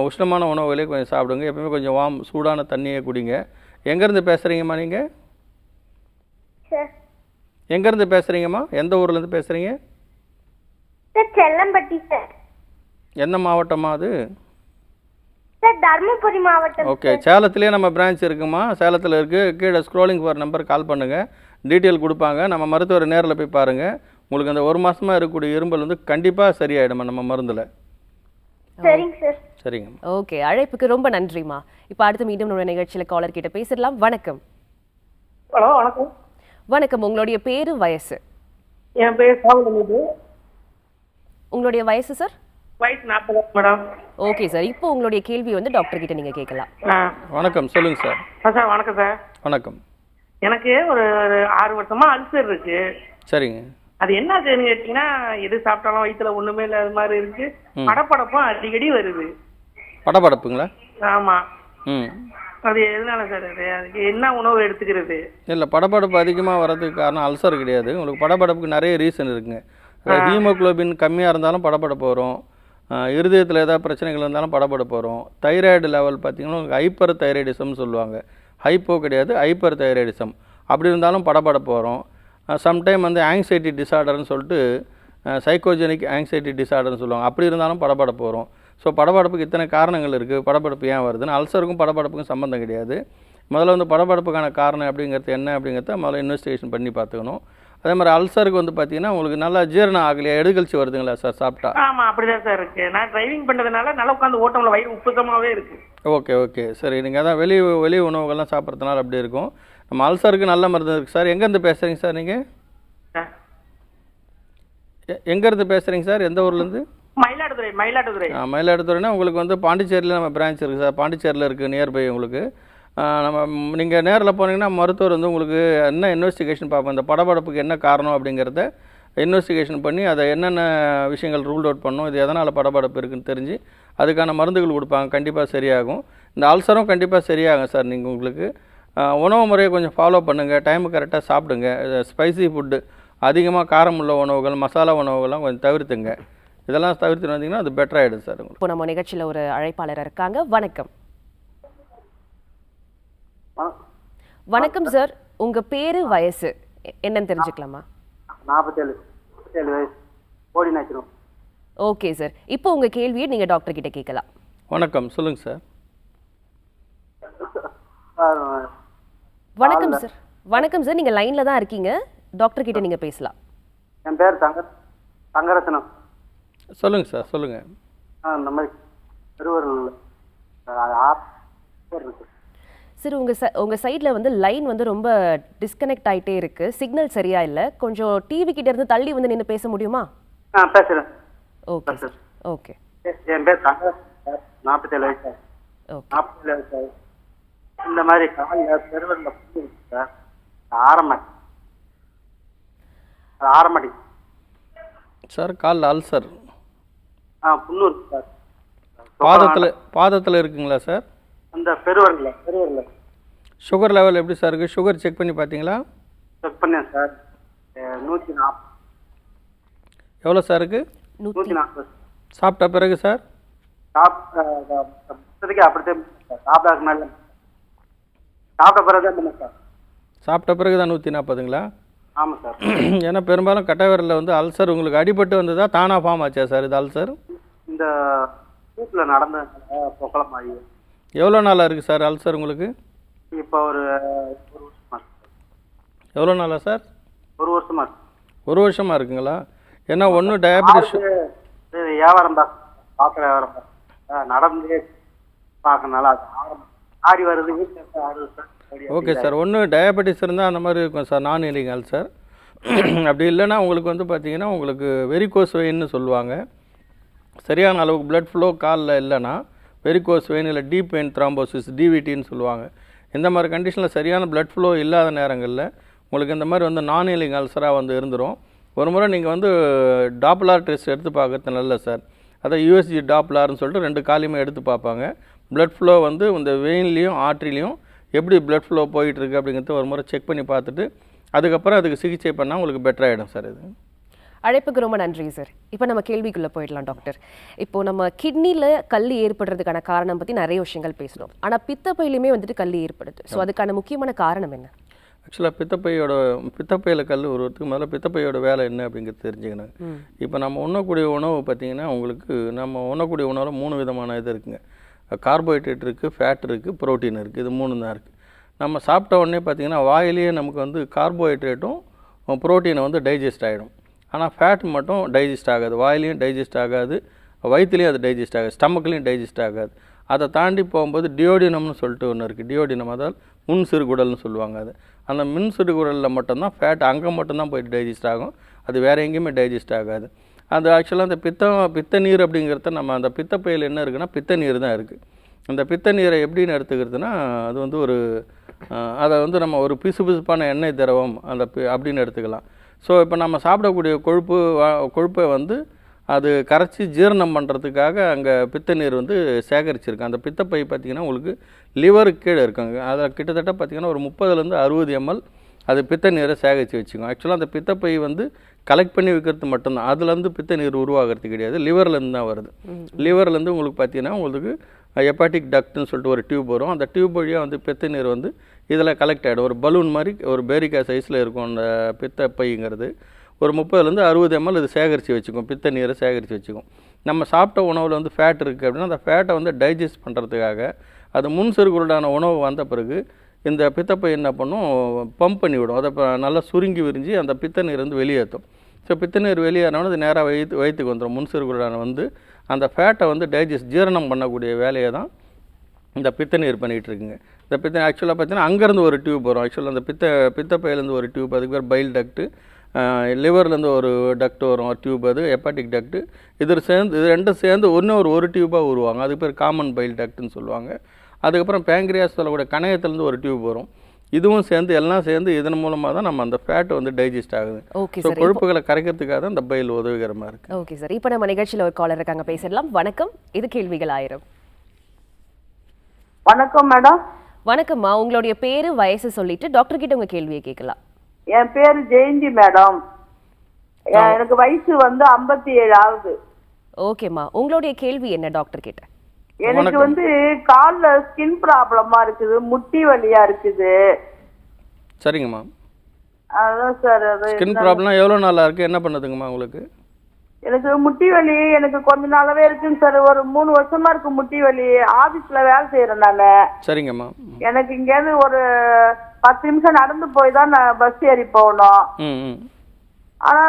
உஷ்ணமான உணவுகளே கொஞ்சம் சாப்பிடுங்க. எப்பவுமே கொஞ்சம் சூடான தண்ணியே குடிங்க. எங்கேருந்து பேசுகிறீங்கம்மா நீங்கள்? எங்கேருந்து பேசுகிறீங்கம்மா? எந்த ஊர்லேருந்து பேசுகிறீங்க? Sir Chellampatti sir. எந்த மாவட்டமா அது? சார் தர்மபுரி மாவட்டம். ஓகே, சேலத்துலேயே நம்ம பிரான்ச் இருக்குமா? சேலத்தில் இருக்குது. கீழே ஸ்க்ரோலிங் போகிற நம்பர் கால் பண்ணுங்கள், டீட்டெயில் கொடுப்பாங்க. நம்ம மருத்துவர் நேரில் போய் பாருங்கள். உங்களுக்கு அந்த ஒரு மாதமாக இருக்கக்கூடிய இரும்பல் வந்து கண்டிப்பாக சரியாயிடுமா நம்ம மருந்தில். சரிங்க சார். சரிங்க. ஓகே, அழைப்புக்கு ரொம்ப நன்றிம்மா. இப்போ அடுத்து மீண்டும் நம்ம நிகழ்ச்சியில் காலர் கிட்ட பேசிடலாம். வணக்கம். ஹலோ, வணக்கம். வணக்கம், உங்களுடைய பேரு, வயசு? என் பேர் சாகுலமீது. உங்களுடைய வயசு சார்? வயசு 40 மேடம். ஓகே சார், இப்போ உங்களுடைய கேள்வி வந்து டாக்டர் கிட்ட நீங்க கேட்கலாம். வணக்கம், சொல்லுங்க சார். சார் வணக்கம் சார். வணக்கம். எனக்கு ஒரு 6 வருஷமா அல்சர் இருக்கு. சரிங்க. அது என்ன ஆச்சுன்னு கேட்டீங்கன்னா, எது சாப்பிட்டாலும் வயிற்றுல ஒண்ணுமே இல்லாத மாதிரி இருக்கு. படப்படப்பும் அடிக்கடி வருது. படபடப்புங்களா? ஆமா. ம். அது எதனால சார்? அதுக்கு என்ன உணவு எடுத்துக்கிறது? இல்லை, படபடப்பு அதிகமாக வர்றதுக்கு காரணம் அல்சர் கிடையாது. உங்களுக்கு படபடப்புக்கு நிறைய ரீசன் இருக்குங்க. ஹீமோக்ளோபின் கம்மியாக இருந்தாலும் படபடப்பு வரும். இருதயத்தில் ஏதாவது பிரச்சனைகள் இருந்தாலும் படபடப்பு வரும். தைராய்டு லெவல் பார்த்திங்கன்னா உங்களுக்கு ஹைப்பர் தைராய்டிசம்னு சொல்லுவாங்க. ஹைப்போ கிடையாது, ஹைப்பர் தைராய்டிசம். அப்படி இருந்தாலும் படபடப்பு வரும். சம்டைம் வந்து ஆங்ஸைட்டி டிஸார்டர்னு சொல்லிட்டு சைக்கோஜெனிக் ஆங்ஸைட்டி டிஸார்டர்னு சொல்லுவாங்க. அப்படி இருந்தாலும் படபடப்பு வரும். ஸோ படபடப்புக்கு இத்தனை காரணங்கள் இருக்குது. படபடப்பு ஏன் வருதுன்னு அல்சருக்கும் படபடப்புக்கும் சம்மந்தம் கிடையாது. முதல்ல வந்து படபடப்புக்கான காரணம் அப்படிங்கிறது என்ன அப்படிங்கிறத முதல்ல இன்வெஸ்டிகேஷன் பண்ணி பார்த்துக்கணும். அதே மாதிரி அல்சருக்கு வந்து பார்த்தீங்கன்னா உங்களுக்கு நல்லா ஜீரணம் ஆகலையா, எடுகழ்ச்சி வருதுங்களா சார் சாப்பிட்டா? ஆமாம், அப்படிதான் சார் இருக்குது. நான் டிரைவிங் பண்ணுறதுனால நல்லா உட்காந்து ஓட்டமில் வயிறு உப்புத்தமாகவே இருக்குது. ஓகே சரி. நீங்கள் அதான் வெளி உணவுகள்லாம் சாப்பிட்றதுனால அப்படி இருக்கும். நம்ம அல்சருக்கு நல்ல மருந்து இருக்குது சார். எங்கேருந்து பேசுகிறீங்க சார் நீங்கள்? எங்கேருந்து பேசுகிறீங்க சார்? எந்த ஊர்லேருந்து? மயிலாடுதுறைனா உங்களுக்கு வந்து பாண்டிச்சேரியில் நம்ம பிரான்ச் இருக்குது சார். பாண்டிச்சேரியில் இருக்குது, நியர்பை உங்களுக்கு. நீங்கள் நேரில் போனீங்கன்னா மருத்துவர் வந்து உங்களுக்கு என்ன இன்வெஸ்டிகேஷன் பார்ப்போம், இந்த படபடப்புக்கு என்ன காரணம் அப்படிங்கிறத இன்வெஸ்டிகேஷன் பண்ணி அதை என்னென்ன விஷயங்கள் ரூல் அவுட் பண்ணணும், இது எதனால் படபடப்பு இருக்குன்னு தெரிஞ்சு அதுக்கான மருந்துகள் கொடுப்பாங்க. கண்டிப்பாக சரியாகும். இந்த அல்சரும் கண்டிப்பாக சரியாகும் சார். நீங்கள் உங்களுக்கு உணவு முறையை கொஞ்சம் ஃபாலோ பண்ணுங்கள், டைமுக்கு கரெக்டாக சாப்பிடுங்க. ஸ்பைசி ஃபுட்டு, அதிகமாக காரம் உள்ள உணவுகள், மசாலா உணவுகள்லாம் கொஞ்சம் தவிர்த்துங்க. இதெல்லாம் தவிர்த்து வந்தீங்கன்னா அது பெட்டர் ஆகிடும் சார். இப்போ நம்ம நிகழ்ச்சியில் ஒரு அழைப்பாளர் இருக்காங்க. வணக்கம். வணக்கம் சார், உங்க பேரு, வயசு என்னன்னு தெரிஞ்சுக்கலாமா? 47 வயசு. ஓகே சார், இப்போ உங்க கேள்வியை நீங்க டாக்டர் கிட்ட கேட்கலாம். வணக்கம், சொல்லுங்கள் சார். வணக்கம் சார். வணக்கம் சார், நீங்கள் லைனில் தான் இருக்கீங்க, டாக்டர் கிட்ட நீங்கள் பேசலாம். என் பேர் தங்கரத்னம். சொல்லுங்கள் சார், சொல்லுங்கள். இந்த மாதிரி திருவள்ளூர் சார் உங்கள் சைடில் வந்து லைன் வந்து ரொம்ப டிஸ்கனெக்ட் ஆகிட்டே இருக்குது, சிக்னல் சரியா இல்லை. கொஞ்சம் டிவி கிட்ட இருந்து தள்ளி வந்து நின்று பேச முடியுமா? பேசுகிறேன். Okay sir. ஓகே. என் பேர் தங்கரத்னம், 47 வயசு சார். ஓகே. 47 வயசு சார். இந்த மாதிரி காலில் பெருவரில் புண்ணு இருக்கு சார். ஆரம்படி சார் காலில் அல்சர் புண்ணு இருக்கு சார். பாதத்தில் இருக்குங்களா சார்? அந்த பெருவரில் சுகர் லெவல் எப்படி சார் இருக்குது? சுகர் செக் பண்ணி பார்த்தீங்களா? செக் பண்ணேன் சார். 140. எவ்வளோ சார் இருக்குது? 140. சாப்பிட்ட பிறகு சார்? சாப்பிட்டதுக்கு அப்படித்தான் சாப்பிடாத மேலே சாப்பிட்ட பிறகு தான் பண்ணேன் சார். சாப்பிட்ட பிறகு தான் 140ங்களா? ஆமாம் சார். ஏன்னா பெரும்பாலும் கட்டைவிரலில் வந்து அல்சர் உங்களுக்கு அடிபட்டு வந்ததா தானாக ஃபார்ம் ஆச்சா சார் இது அல்சர்? இந்த வீட்டில் நடந்த பொக்கலம் ஆகி. எவ்வளோ நாளாக இருக்குது சார் அல்சர் உங்களுக்கு? இப்போ ஒரு வருஷமா. எவ்வளோ நாளா சார்? ஒரு வருஷமா. ஒரு வருஷமாக இருக்குங்களா? ஏன்னா ஒன்று டயபெட்டிஸ் வியாபாரம் தான், பார்க்குற வியாபாரம் தான், நடந்து பார்க்கறனால அது ஆடி வருது, வீட்டில் ஆடுது சார். Okay sir. ஒன்று டயபெட்டிஸ் இருந்தால் அந்த மாதிரி இருக்கும் சார், நான் ஹீலிங் அல்சர். அப்படி இல்லைன்னா உங்களுக்கு வந்து பார்த்தீங்கன்னா உங்களுக்கு வெரிகோஸ் வெயின்னு சொல்லுவாங்க. சரியான அளவுக்கு பிளட் ஃப்ளோ காலில் இல்லைன்னா வெரிகோஸ் வெயின் இல்லை டீப் வெயின் த்ராம்போசிஸ் டிவிடின்னு சொல்லுவாங்க. இந்த மாதிரி கண்டிஷனில் சரியான பிளட் ஃப்ளோ இல்லாத நேரங்களில் உங்களுக்கு இந்த மாதிரி வந்து நான் ஹீலிங் அல்சராக வந்து இருந்துடும். ஒரு முறை நீங்கள் வந்து டாப்லார் டெஸ்ட் எடுத்து பார்க்கறது நல்ல சார். அதை யூஎஸ்ஜி டாப்லார்னு சொல்லிட்டு 2 காலையுமே எடுத்து பார்ப்பாங்க. பிளட் ஃப்ளோ வந்து இந்த வெயின்லேயும் ஆர்ட்ரிலையும் எப்படி பிளட் ஃப்ளோ போயிட்டுருக்கு அப்படிங்கிறத ஒரு முறை செக் பண்ணி பார்த்துட்டு அதுக்கப்புறம் அதுக்கு சிகிச்சை பண்ணால் உங்களுக்கு பெட்டர் ஆகிடும் சார். இது அழைப்புக்கு ரொம்ப நன்றி சார். இப்போ நம்ம கேள்விக்குள்ளே போயிடலாம் டாக்டர். இப்போது நம்ம கிட்னியில் கல் ஏற்படுறதுக்கான காரணம் பற்றி நிறைய விஷயங்கள் பேசணும். ஆனால் பித்தப்பையிலுமே வந்துட்டு கல் ஏற்படுது. ஸோ அதுக்கான முக்கியமான காரணம் என்ன? ஆக்சுவலாக பித்தப்பையில் கல் உருவத்துக்கு முதல்ல பித்தப்பையோட வேலை என்ன அப்படிங்கிறது தெரிஞ்சுக்கணும். இப்போ நம்ம உண்ணக்கூடிய உணவு பார்த்திங்கன்னா உங்களுக்கு நம்ம உண்ணக்கூடிய உணவில் 3 விதமான இது இருக்குங்க. கார்போஹைட்ரேட் இருக்குது, ஃபேட் இருக்குது, ப்ரோட்டீன் இருக்குது. இது 3 தான் இருக்குது. நம்ம சாப்பிட்ட உடனே பார்த்திங்கன்னா வாயிலேயே நமக்கு வந்து கார்போஹைட்ரேட்டும் ப்ரோட்டீனை வந்து டைஜஸ்ட் ஆகிடும். ஆனால் ஃபேட் மட்டும் டைஜஸ்ட் ஆகாது. வாயிலையும் டைஜஸ்ட் ஆகாது, வயிற்றுலையும் அது டைஜஸ்ட் ஆகாது, ஸ்டமக்லேயும் டைஜஸ்ட் ஆகாது. அதை தாண்டி போகும்போது டியோடினம்னு சொல்லிட்டு ஒன்று இருக்குது. டியோடினம் அதாவது முன் சிறுகுடல்னு சொல்லுவாங்க. அது அந்த மின் சிறுகுடலில் மட்டும்தான் ஃபேட் அங்கே மட்டும்தான் போயிட்டு டைஜஸ்ட் ஆகும். அது வேறு எங்கேயுமே டைஜஸ்ட் ஆகாது. அது ஆக்சுவலாக அந்த பித்த நீர் அப்படிங்கிறத நம்ம அந்த பித்தப்பையில் என்ன இருக்குன்னா பித்த நீர் தான் இருக்குது. அந்த பித்த நீரை எப்படின்னு எடுத்துக்கிறதுனா அது வந்து அதை வந்து நம்ம ஒரு பிசுபிசுப்பான எண்ணெய் திரவம் அப்படின்னு எடுத்துக்கலாம். ஸோ இப்போ நம்ம சாப்பிடக்கூடிய கொழுப்பை வந்து அது கரைச்சி ஜீரணம் பண்ணுறதுக்காக அங்கே பித்த நீர் வந்து சேகரிச்சிருக்கு. அந்த பித்தப்பை பார்த்திங்கன்னா உங்களுக்கு லிவருக்கு கீழே இருக்குங்க. அதில் கிட்டத்தட்ட பார்த்திங்கன்னா ஒரு 30லேருந்து 60 ml அது பித்த நீரை சேகரித்து வச்சுக்கோங்க. ஆக்சுவலாக அந்த பித்தப்பை வந்து கலெக்ட் பண்ணி வைக்கிறது மட்டும்தான், அதுலேருந்து பித்த நீர் உருவாகிறது கிடையாது, லிவர்லேருந்து தான் வருது. லிவர்லேருந்து உங்களுக்கு பார்த்திங்கன்னா உங்களுக்கு ஹெப்பாட்டிக் டக்ட்னு சொல்லிட்டு ஒரு டியூப் வரும். அந்த டியூப் வழியாக வந்து பித்த நீர் வந்து இதில் கலெக்ட் ஆகிடும். ஒரு பலூன் மாதிரி ஒரு பேரிக்கா சைஸில் இருக்கும் அந்த பித்தப்பைங்கிறது. ஒரு 30லேருந்து 60 ml இது சேகரித்து வச்சுக்கும், பித்த நீரை சேகரித்து வச்சுக்கும். நம்ம சாப்பிட்ட உணவில் வந்து ஃபேட் இருக்குது அப்படின்னா அந்த ஃபேட்டை வந்து டைஜஸ்ட் பண்ணுறதுக்காக அது முன் சிறுகுடலான உணவு வந்த பிறகு இந்த பித்தப்பை என்ன பண்ணும், பம்ப் பண்ணி விடும். அதை நல்லா சுருங்கி விரிஞ்சு அந்த பித்த நீர் வந்து வெளியேற்றும். ஸோ பித்த நீர் வெளியேறினோட அது நேராக வயிற்றுக்கு வந்துடும். முன் சிறுகுடலான வந்து அந்த ஃபேட்டை வந்து ஜீரணம் பண்ணக்கூடிய வேலையை தான் இந்த பித்த நீர் பண்ணிகிட்டு இருக்குங்க. இந்த ஆக்சுவலாக பார்த்தீங்கன்னா அங்கேருந்து ஒரு டியூப் வரும். ஆக்சுவலாக அந்த பித்தப்பையிலேருந்து ஒரு டியூப், அதுக்கு பேர் பைல் டக்ட்டு. லிவர்லேருந்து ஒரு டக்ட் வரும், டியூப், அது ஹெப்பாட்டிக் டக்ட்டு. இது ரெண்டும் சேர்ந்து ஒரு டியூப்பாக உருவாங்க. அதுக்கு பேர் காமன் பைல் டக்ட்டுன்னு சொல்லுவாங்க. அதுக்கப்புறம் பேங்க்ரியாஸ் சொல்லக்கூடிய கணையத்துலேருந்து ஒரு டியூப் வரும். இதுவும் சேர்ந்து எல்லாம் சேர்ந்து இதன் மூலமாக தான் நம்ம அந்த ஃபேட் வந்து டைஜஸ்ட் ஆகுது. ஸோ கொழுப்புகளை கரைக்கிறதுக்காக தான் இந்த பைல் உதவிகரமாக இருக்குது. ஓகே சார், இப்போ நம்ம நிகழ்ச்சியில் ஒரு காலர் இருக்காங்க, பேசிடலாம். வணக்கம், இது கேள்விகள் 1000. வணக்கம் மேடம். வணக்கம்மா, உங்களுடைய பேரு வயசு சொல்லிட்டு டாக்டர் கிட்ட உங்க கேள்வியை கேட்கலாம். என் பேரு ஜெயந்தி மேடம். எனக்கு வயசு வந்து 57 ஆகுது. ஓகேம்மா, உங்களுடைய கேள்வி என்ன டாக்டர் கிட்ட? எனக்கு வந்து கால்ல ஸ்கின் ப்ராப்ளமா இருக்குது, முட்டி வலியா இருக்குது. சரிங்கம்மா. அதான் சார், அது ஸ்கின் ப்ராப்ளம் எவ்வளோ நாளாக இருக்குது, என்ன பண்ணுதுங்கம்மா உங்களுக்கு? எனக்கு முட்டி வலி எனக்கு கொஞ்ச நாளாவே இருக்குங்க சார். ஒரு 3 வருஷமா இருக்கு முட்டி வலி. ஆபீஸ்ல வேலை செய்யறேன் நானு. சரிங்கம்மா. எனக்கு இங்க இருந்து ஒரு 10 நிமிஷம் நடந்து போய் தான் நான் பஸ் ஏறி போகணும். ஆனா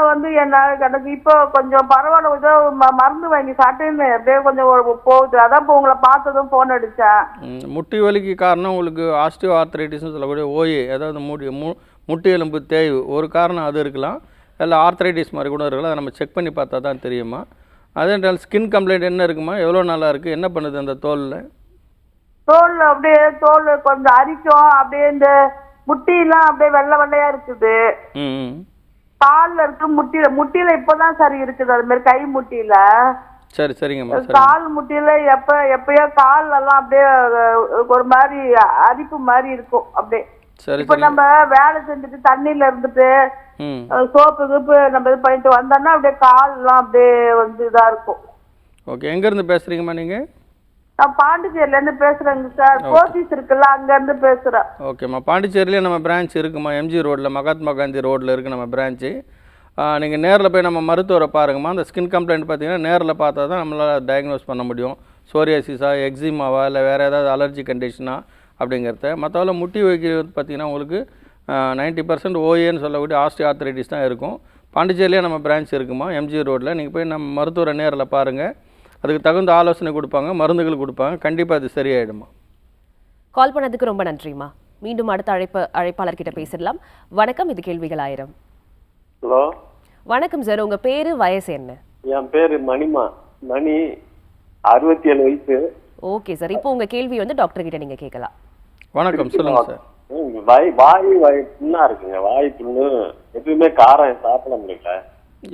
எனக்கு இப்போ கொஞ்சம் பரவாயில்ல, ஏதோ மருந்து வாங்கி சாப்பிட்டு அப்படியே கொஞ்சம் போகுது. அதான் இப்போ உங்களை பார்த்ததும் போன் அடிச்சேன். முட்டி வலிக்கு காரணம் உங்களுக்கு ஆஸ்டியோ ஆர்த்ரைட்டிஸ்னு சொல்லக்கூடிய ஓஏ, அதாவது முட்டி எலும்பு தேய்வு ஒரு காரணம் அது இருக்கலாம். இல்லை ஆர்த்ரைட்டிஸ் மாதிரி கூட இருக்கலாம். அதை நம்ம செக் பண்ணி பார்த்தா தான் தெரியுமா. அதே ஸ்கின் கம்ப்ளைண்ட் என்ன இருக்குமா, எவ்வளோ நாளாக இருக்குது, என்ன பண்ணுது அந்த தோலில்? அப்படியே தோல் கொஞ்சம் அரிக்கும். அப்படியே இந்த முட்டிலாம் அப்படியே வெள்ளை வெள்ளையா இருக்குது. கால்ல இருக்கு, முட்டியில இப்பதான் சரி இருக்குது. அது மாதிரி கை முட்டியில. சரி சரிங்கம்மா. கால் முட்டியில எப்பயோ கால் எல்லாம் அப்படியே ஒரு மாதிரி அரிப்பு மாதிரி இருக்கும். அப்படியே இப்ப நம்ம வேலை செஞ்சுட்டு தண்ணியில இருந்துட்டு சோப்பு கீப்பு நம்ம இது பண்ணிட்டு வந்தோம்னா அப்படியே கால் எல்லாம் அப்படியே இதா இருக்கும். ஓகே, எங்க இருந்து பேசுறீங்கம்மா நீங்க? நான் பாண்டிச்சேரியில இருந்து பேசுறேங்க சார். போர்ட்டிஸ் இருக்குல்ல, அங்க இருந்து பேசுறேன். ஓகேம்மா. பாண்டிச்சேரியிலே நம்ம பிரான்ச் இருக்குமா, எம்ஜி ரோட்ல, மகாத்மா காந்தி ரோட்ல இருக்கு நம்ம பிரான்ச்சு. நீங்கள் நேரில் போய் நம்ம மருத்துவரை பாருங்கம்மா. அந்த ஸ்கின் கம்ப்ளைண்ட் பார்த்தீங்கன்னா நேரில் பார்த்தா தான் நம்மளால் டயக்னோஸ் பண்ண முடியும். சோரியாசிஸா, எக்ஸிமாவா, இல்லை வேறு ஏதாவது அலர்ஜி கண்டிஷனா அப்படிங்கிறத. மற்றவங்கள முட்டி வைக்கிறது பார்த்தீங்கன்னா உங்களுக்கு 90% ஓஏன்னு சொல்லக்கூடிய ஆஸ்டியோ ஆர்த்ரைட்டிஸ் தான் இருக்கும். பாண்டிச்சேரியிலே நம்ம பிரான்ச் இருக்குமா, எம்ஜி ரோட்டில். நீங்கள் போய் நம்ம மருத்துவரை நேரில் பாருங்கள். அதுக்கு தகுந்த ஆலோசனை கொடுப்பாங்க, மருந்துகள் கொடுப்பாங்க. கண்டிப்பாக அது சரியாயிடுமா. கால் பண்ணதுக்கு ரொம்ப நன்றிம்மா. மீண்டும் அடுத்த அழைப்பாளர்கிட்ட பேசிடலாம். வணக்கம், இது கேள்விகள் 1000. ஹலோ, வணக்கம் சார். உங்க பேரு, வயசு என்ன? என் பேரு மணிமா. மணி, 67 வயசு. ஓகே சார், இப்போ உங்க கேள்வி டாக்டர் கிட்ட நீங்க கேட்கலாம். வணக்கம், சொல்லுங்க சார். வாய் புண்ணா இருக்குங்க. வாய் புண்ணு, எதுவுமே காரம் சாப்பிட முடியல.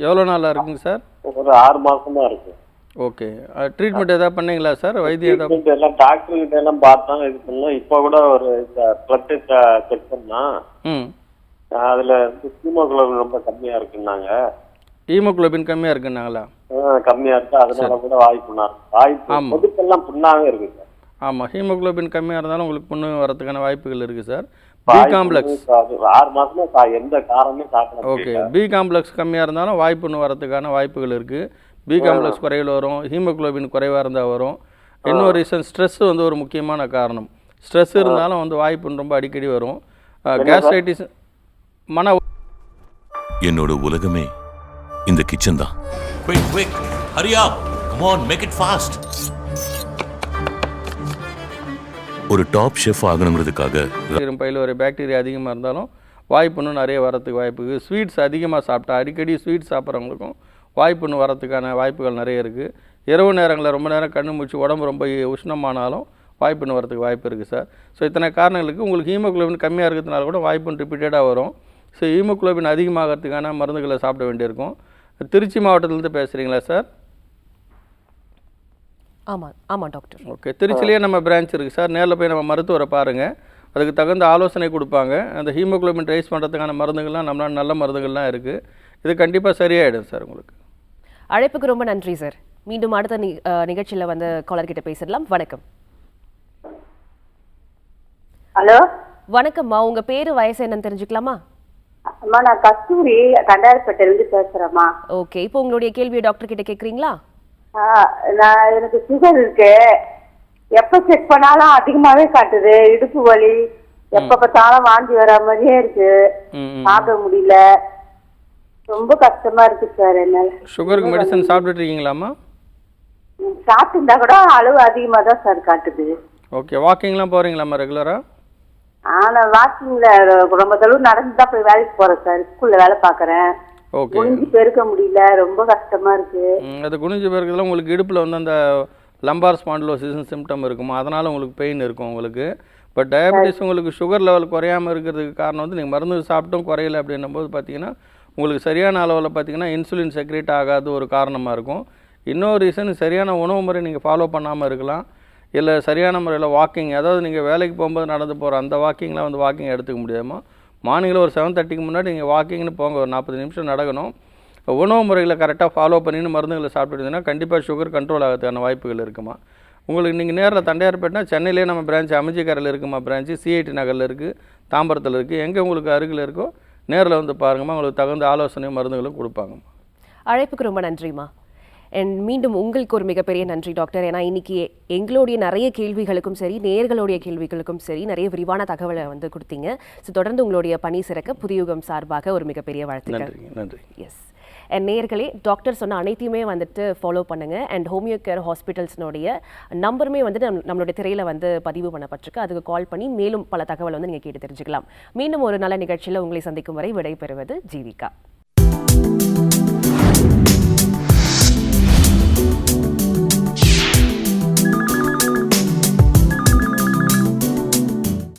எவ்வளோ நாளாக இருக்குங்க சார்? ஒரு 6 மாசமா இருக்கு. ஓகே, ட்ரீட்மெண்ட் எதாவது பண்ணீங்களா சார்? வைத்தியம் ட்ரீட்மெண்ட் எல்லாம் டாக்டர் கிட்ட எல்லாம் பார்த்தோம், இது பண்ணலாம். இப்போ கூட ஒரு பிளட் செக் பண்ணா, அதுல ஹீமோகுளோபின் ரொம்ப கம்மியா இருக்குன்னாங்க. ஹீமோகுளோபின் கம்மியா இருக்குன்னாங்களா? கம்மியா இருக்கு, அதனால கூட வாய் புண்ணா இருக்கு. வாய் பொதுப்பெல்லாம் புண்ணாவே இருக்கு சார். ஆமாம், ஹீமோகுளோபின் கம்மியாக இருந்தாலும் உங்களுக்கு புண்ணு வரதுக்கான வாய்ப்புகள் இருக்குது சார். பி காம்ப்ளெக்ஸ் 6 மாசமா எந்த காரணமே சாப்பிட. ஓகே, பி காம்ப்ளெக்ஸ் கம்மியாக இருந்தாலும் வாய்ப்புண்ணு வரதுக்கான வாய்ப்புகள் இருக்குது. பி காம்ப்ளெக்ஸ் குறைவில் வரும், ஹீமோகுளோபின் குறைவாக இருந்தால் வரும். இன்னொரு ரீசன் ஸ்ட்ரெஸ் ஒரு முக்கியமான காரணம். ஸ்ட்ரெஸ் இருந்தாலும் வாய்ப்புண்ணு ரொம்ப அடிக்கடி வரும். கேஸ்ட்ரைட்டிஸ், மன. என்னோட உலகமே இந்த கிச்சன் தான். Quick, hurry up. Come on, make it fast. ஒரு டாப் ஷெஃப் ஆகணுங்கிறதுக்காக பையில் ஒரு பாக்டீரியா அதிகமாக இருந்தாலும் வாய்ப்புண்ணு நிறைய வரத்துக்கு வாய்ப்பு இருக்குது. ஸ்வீட்ஸ் அதிகமாக சாப்பிட்டா, அடிக்கடி ஸ்வீட் சாப்பிட்றவங்களுக்கும் வாய்ப்புண்ணு வரத்துக்கான வாய்ப்புகள் நிறைய இருக்குது. இரவு நேரங்களில் ரொம்ப நேரம் கண்ணு மூச்சு உடம்பு ரொம்ப உஷ்ணமானாலும் வாய்ப்புண்ணு வரத்துக்கு வாய்ப்பு இருக்குது சார். ஸோ இத்தனை காரணங்களுக்கு உங்களுக்கு ஹீமோகுளோபின் கம்மியாக இருக்கிறதுனால கூட வாய்ப்புண்ணு ரிப்பீட்டடாக வரும். ஸோ ஹீமோகுளோபின் அதிகமாகிறதுக்கான மருந்துகளை சாப்பிட வேண்டியிருக்கும். திருச்சி மாவட்டத்திலேருந்து பேசுகிறீங்களா சார்? ஆமாம் டாக்டர். ஓகே, திருச்சிலேயே நம்ம பிரான்ச் இருக்குது சார். நேரில் போய் நம்ம மருத்துவரை பாருங்கள், அதுக்கு தகுந்த ஆலோசனை கொடுப்பாங்க. அந்த ஹீமோகுளோபின் ரைஸ் பண்ணுறதுக்கான மருந்துகள்லாம் நம்மளால் நல்ல மருந்துகள்லாம் இருக்குது. இது கண்டிப்பாக சரியாயிடும் சார் உங்களுக்கு. அழைப்புக்கு ரொம்ப நன்றி சார். மீண்டும் அடுத்த நிகழ்ச்சியில் காலர்கிட்ட பேசிடலாம். வணக்கம். ஹலோ, வணக்கம்மா. உங்க பேரு வயசு என்னன்னு தெரிஞ்சுக்கலாமா? அம்மா, நான் கஸ்தூரி கண்டாரப்பேட்டையிலிருந்து பேசுறேம்மா. ஓகே, இப்போ உங்களுடைய கேள்வியை டாக்டர் கிட்ட கேக்குறீங்களா? எனக்கு சுகர் இருக்கு. எப்ப செக் பண்ணாலும் அதிகமாவே காட்டுது. இடுப்பு வலி, எப்ப பார்த்தாலும் வாந்தி வர மாதிரியே இருக்கு. சாப்பிட முடியல, ரொம்ப கஷ்டமா இருக்கு சார். என்னால சுகருக்கு மெடிசன் சாப்பிட்டுட்டு இருக்கீங்களாமா? சாப்பிட்டுருந்தா கூட அளவு அதிகமா தான் சார் காட்டுது. ஓகே, வாக்கிங்லாம் போறீங்களாமா ரெகுலரா? நான் வாக்கிங்ல ரொம்ப தளவு நடந்துதான் போய் வேலைக்கு போறேன் சார். ஸ்கூல்ல வேலை பாக்குறேன். ஓகே, குனிஞ்சு பெருக்க முடியல, ரொம்ப கஷ்டமா இருக்கு. அது குனிஞ்சு பெருக்கிறதுல உங்களுக்கு இடுப்புல அந்த லம்பார் ஸ்பாண்டிலோசிஸ் சிம்டம் இருக்குமா, அதனால உங்களுக்கு பெயின் இருக்கும் உங்களுக்கு. பட் டயபெட்டிஸ் உங்களுக்கு சுகர் லெவல் குறையாமல் இருக்கிறதுக்கு காரணம் நீங்கள் மருந்து சாப்பிட்டும் குறையல அப்படின்னும் போது பார்த்தீங்கன்னா உங்களுக்கு சரியான அளவில் பார்த்தீங்கன்னா இன்சுலின் செக்ரேட் ஆகாத ஒரு காரணமாக இருக்கும். இன்னொரு ரீசன் சரியான உணவு முறை நீங்கள் ஃபாலோ பண்ணாமல் இருக்கலாம். இல்லை சரியான முறையில் வாக்கிங், அதாவது நீங்கள் வேலைக்கு போகும்போது நடந்து போகிற அந்த வாக்கிங்லாம் வாக்கிங் எடுத்துக்க முடியாமா. மார்னிங்கில் ஒரு 7:30க்கு முன்னாடி நீங்கள் வாக்கிங்னு போங்க, ஒரு 40 நிமிஷம் நடக்கணும். உணவு முறைகளை கரெக்டாக ஃபாலோ பண்ணின்னு மருந்துகளை சாப்பிட்டுருந்தீங்கன்னா கண்டிப்பாக சுகர் கண்ட்ரோல் ஆகிறதுக்கான வாய்ப்புகள் இருக்குமா. உங்களுக்கு நீங்கள் நேரில் தண்டையார்பேட்னா சென்னையிலே நம்ம பிரான்ச் அமைச்சிக்கரையில் இருக்குமா பிரான்ச்சு, சிஐடி நகரில் இருக்குது, தாம்பரத்தில் இருக்குது. எங்கே உங்களுக்கு அருகில் இருக்கோ நேரில் பாருங்கம்மா, உங்களுக்கு தகுந்த ஆலோசனையும் மருந்துகளும் கொடுப்பாங்கம்மா. அழைப்புக்கு ரொம்ப நன்றிம்மா. அண்ட் மீண்டும் உங்களுக்கு ஒரு மிகப்பெரிய நன்றி டாக்டர். ஏன்னா இன்னைக்கு எங்களுடைய நிறைய கேள்விகளுக்கும் சரி, நேயர்களுடைய கேள்விகளுக்கும் சரி, நிறைய விரிவான தகவலை வந்து கொடுத்தீங்க. ஸோ தொடர்ந்து உங்களுடைய பணி சிறக்க புதியுகம் சார்பாக ஒரு மிகப்பெரிய வாழ்த்துக்கள். நன்றி. எஸ். அண்ட் நேயர்களே, டாக்டர் சொன்ன அனைத்தையுமே வந்துட்டு ஃபாலோ பண்ணுங்க. அண்ட் ஹோமியோ கேர் ஹாஸ்பிட்டல்ஸ்னுடைய நம்பருமே வந்துட்டு நம்மளுடைய திரையில வந்து பதிவு பண்ணப்பட்டிருக்கு. அதுக்கு கால் பண்ணி மேலும் பல தகவல் வந்து நீங்க கேட்டு தெரிஞ்சுக்கலாம். மீண்டும் ஒரு நல்ல நிகழ்ச்சியில் உங்களை சந்திக்கும் வரை விடைபெறுவது ஜீவிகா.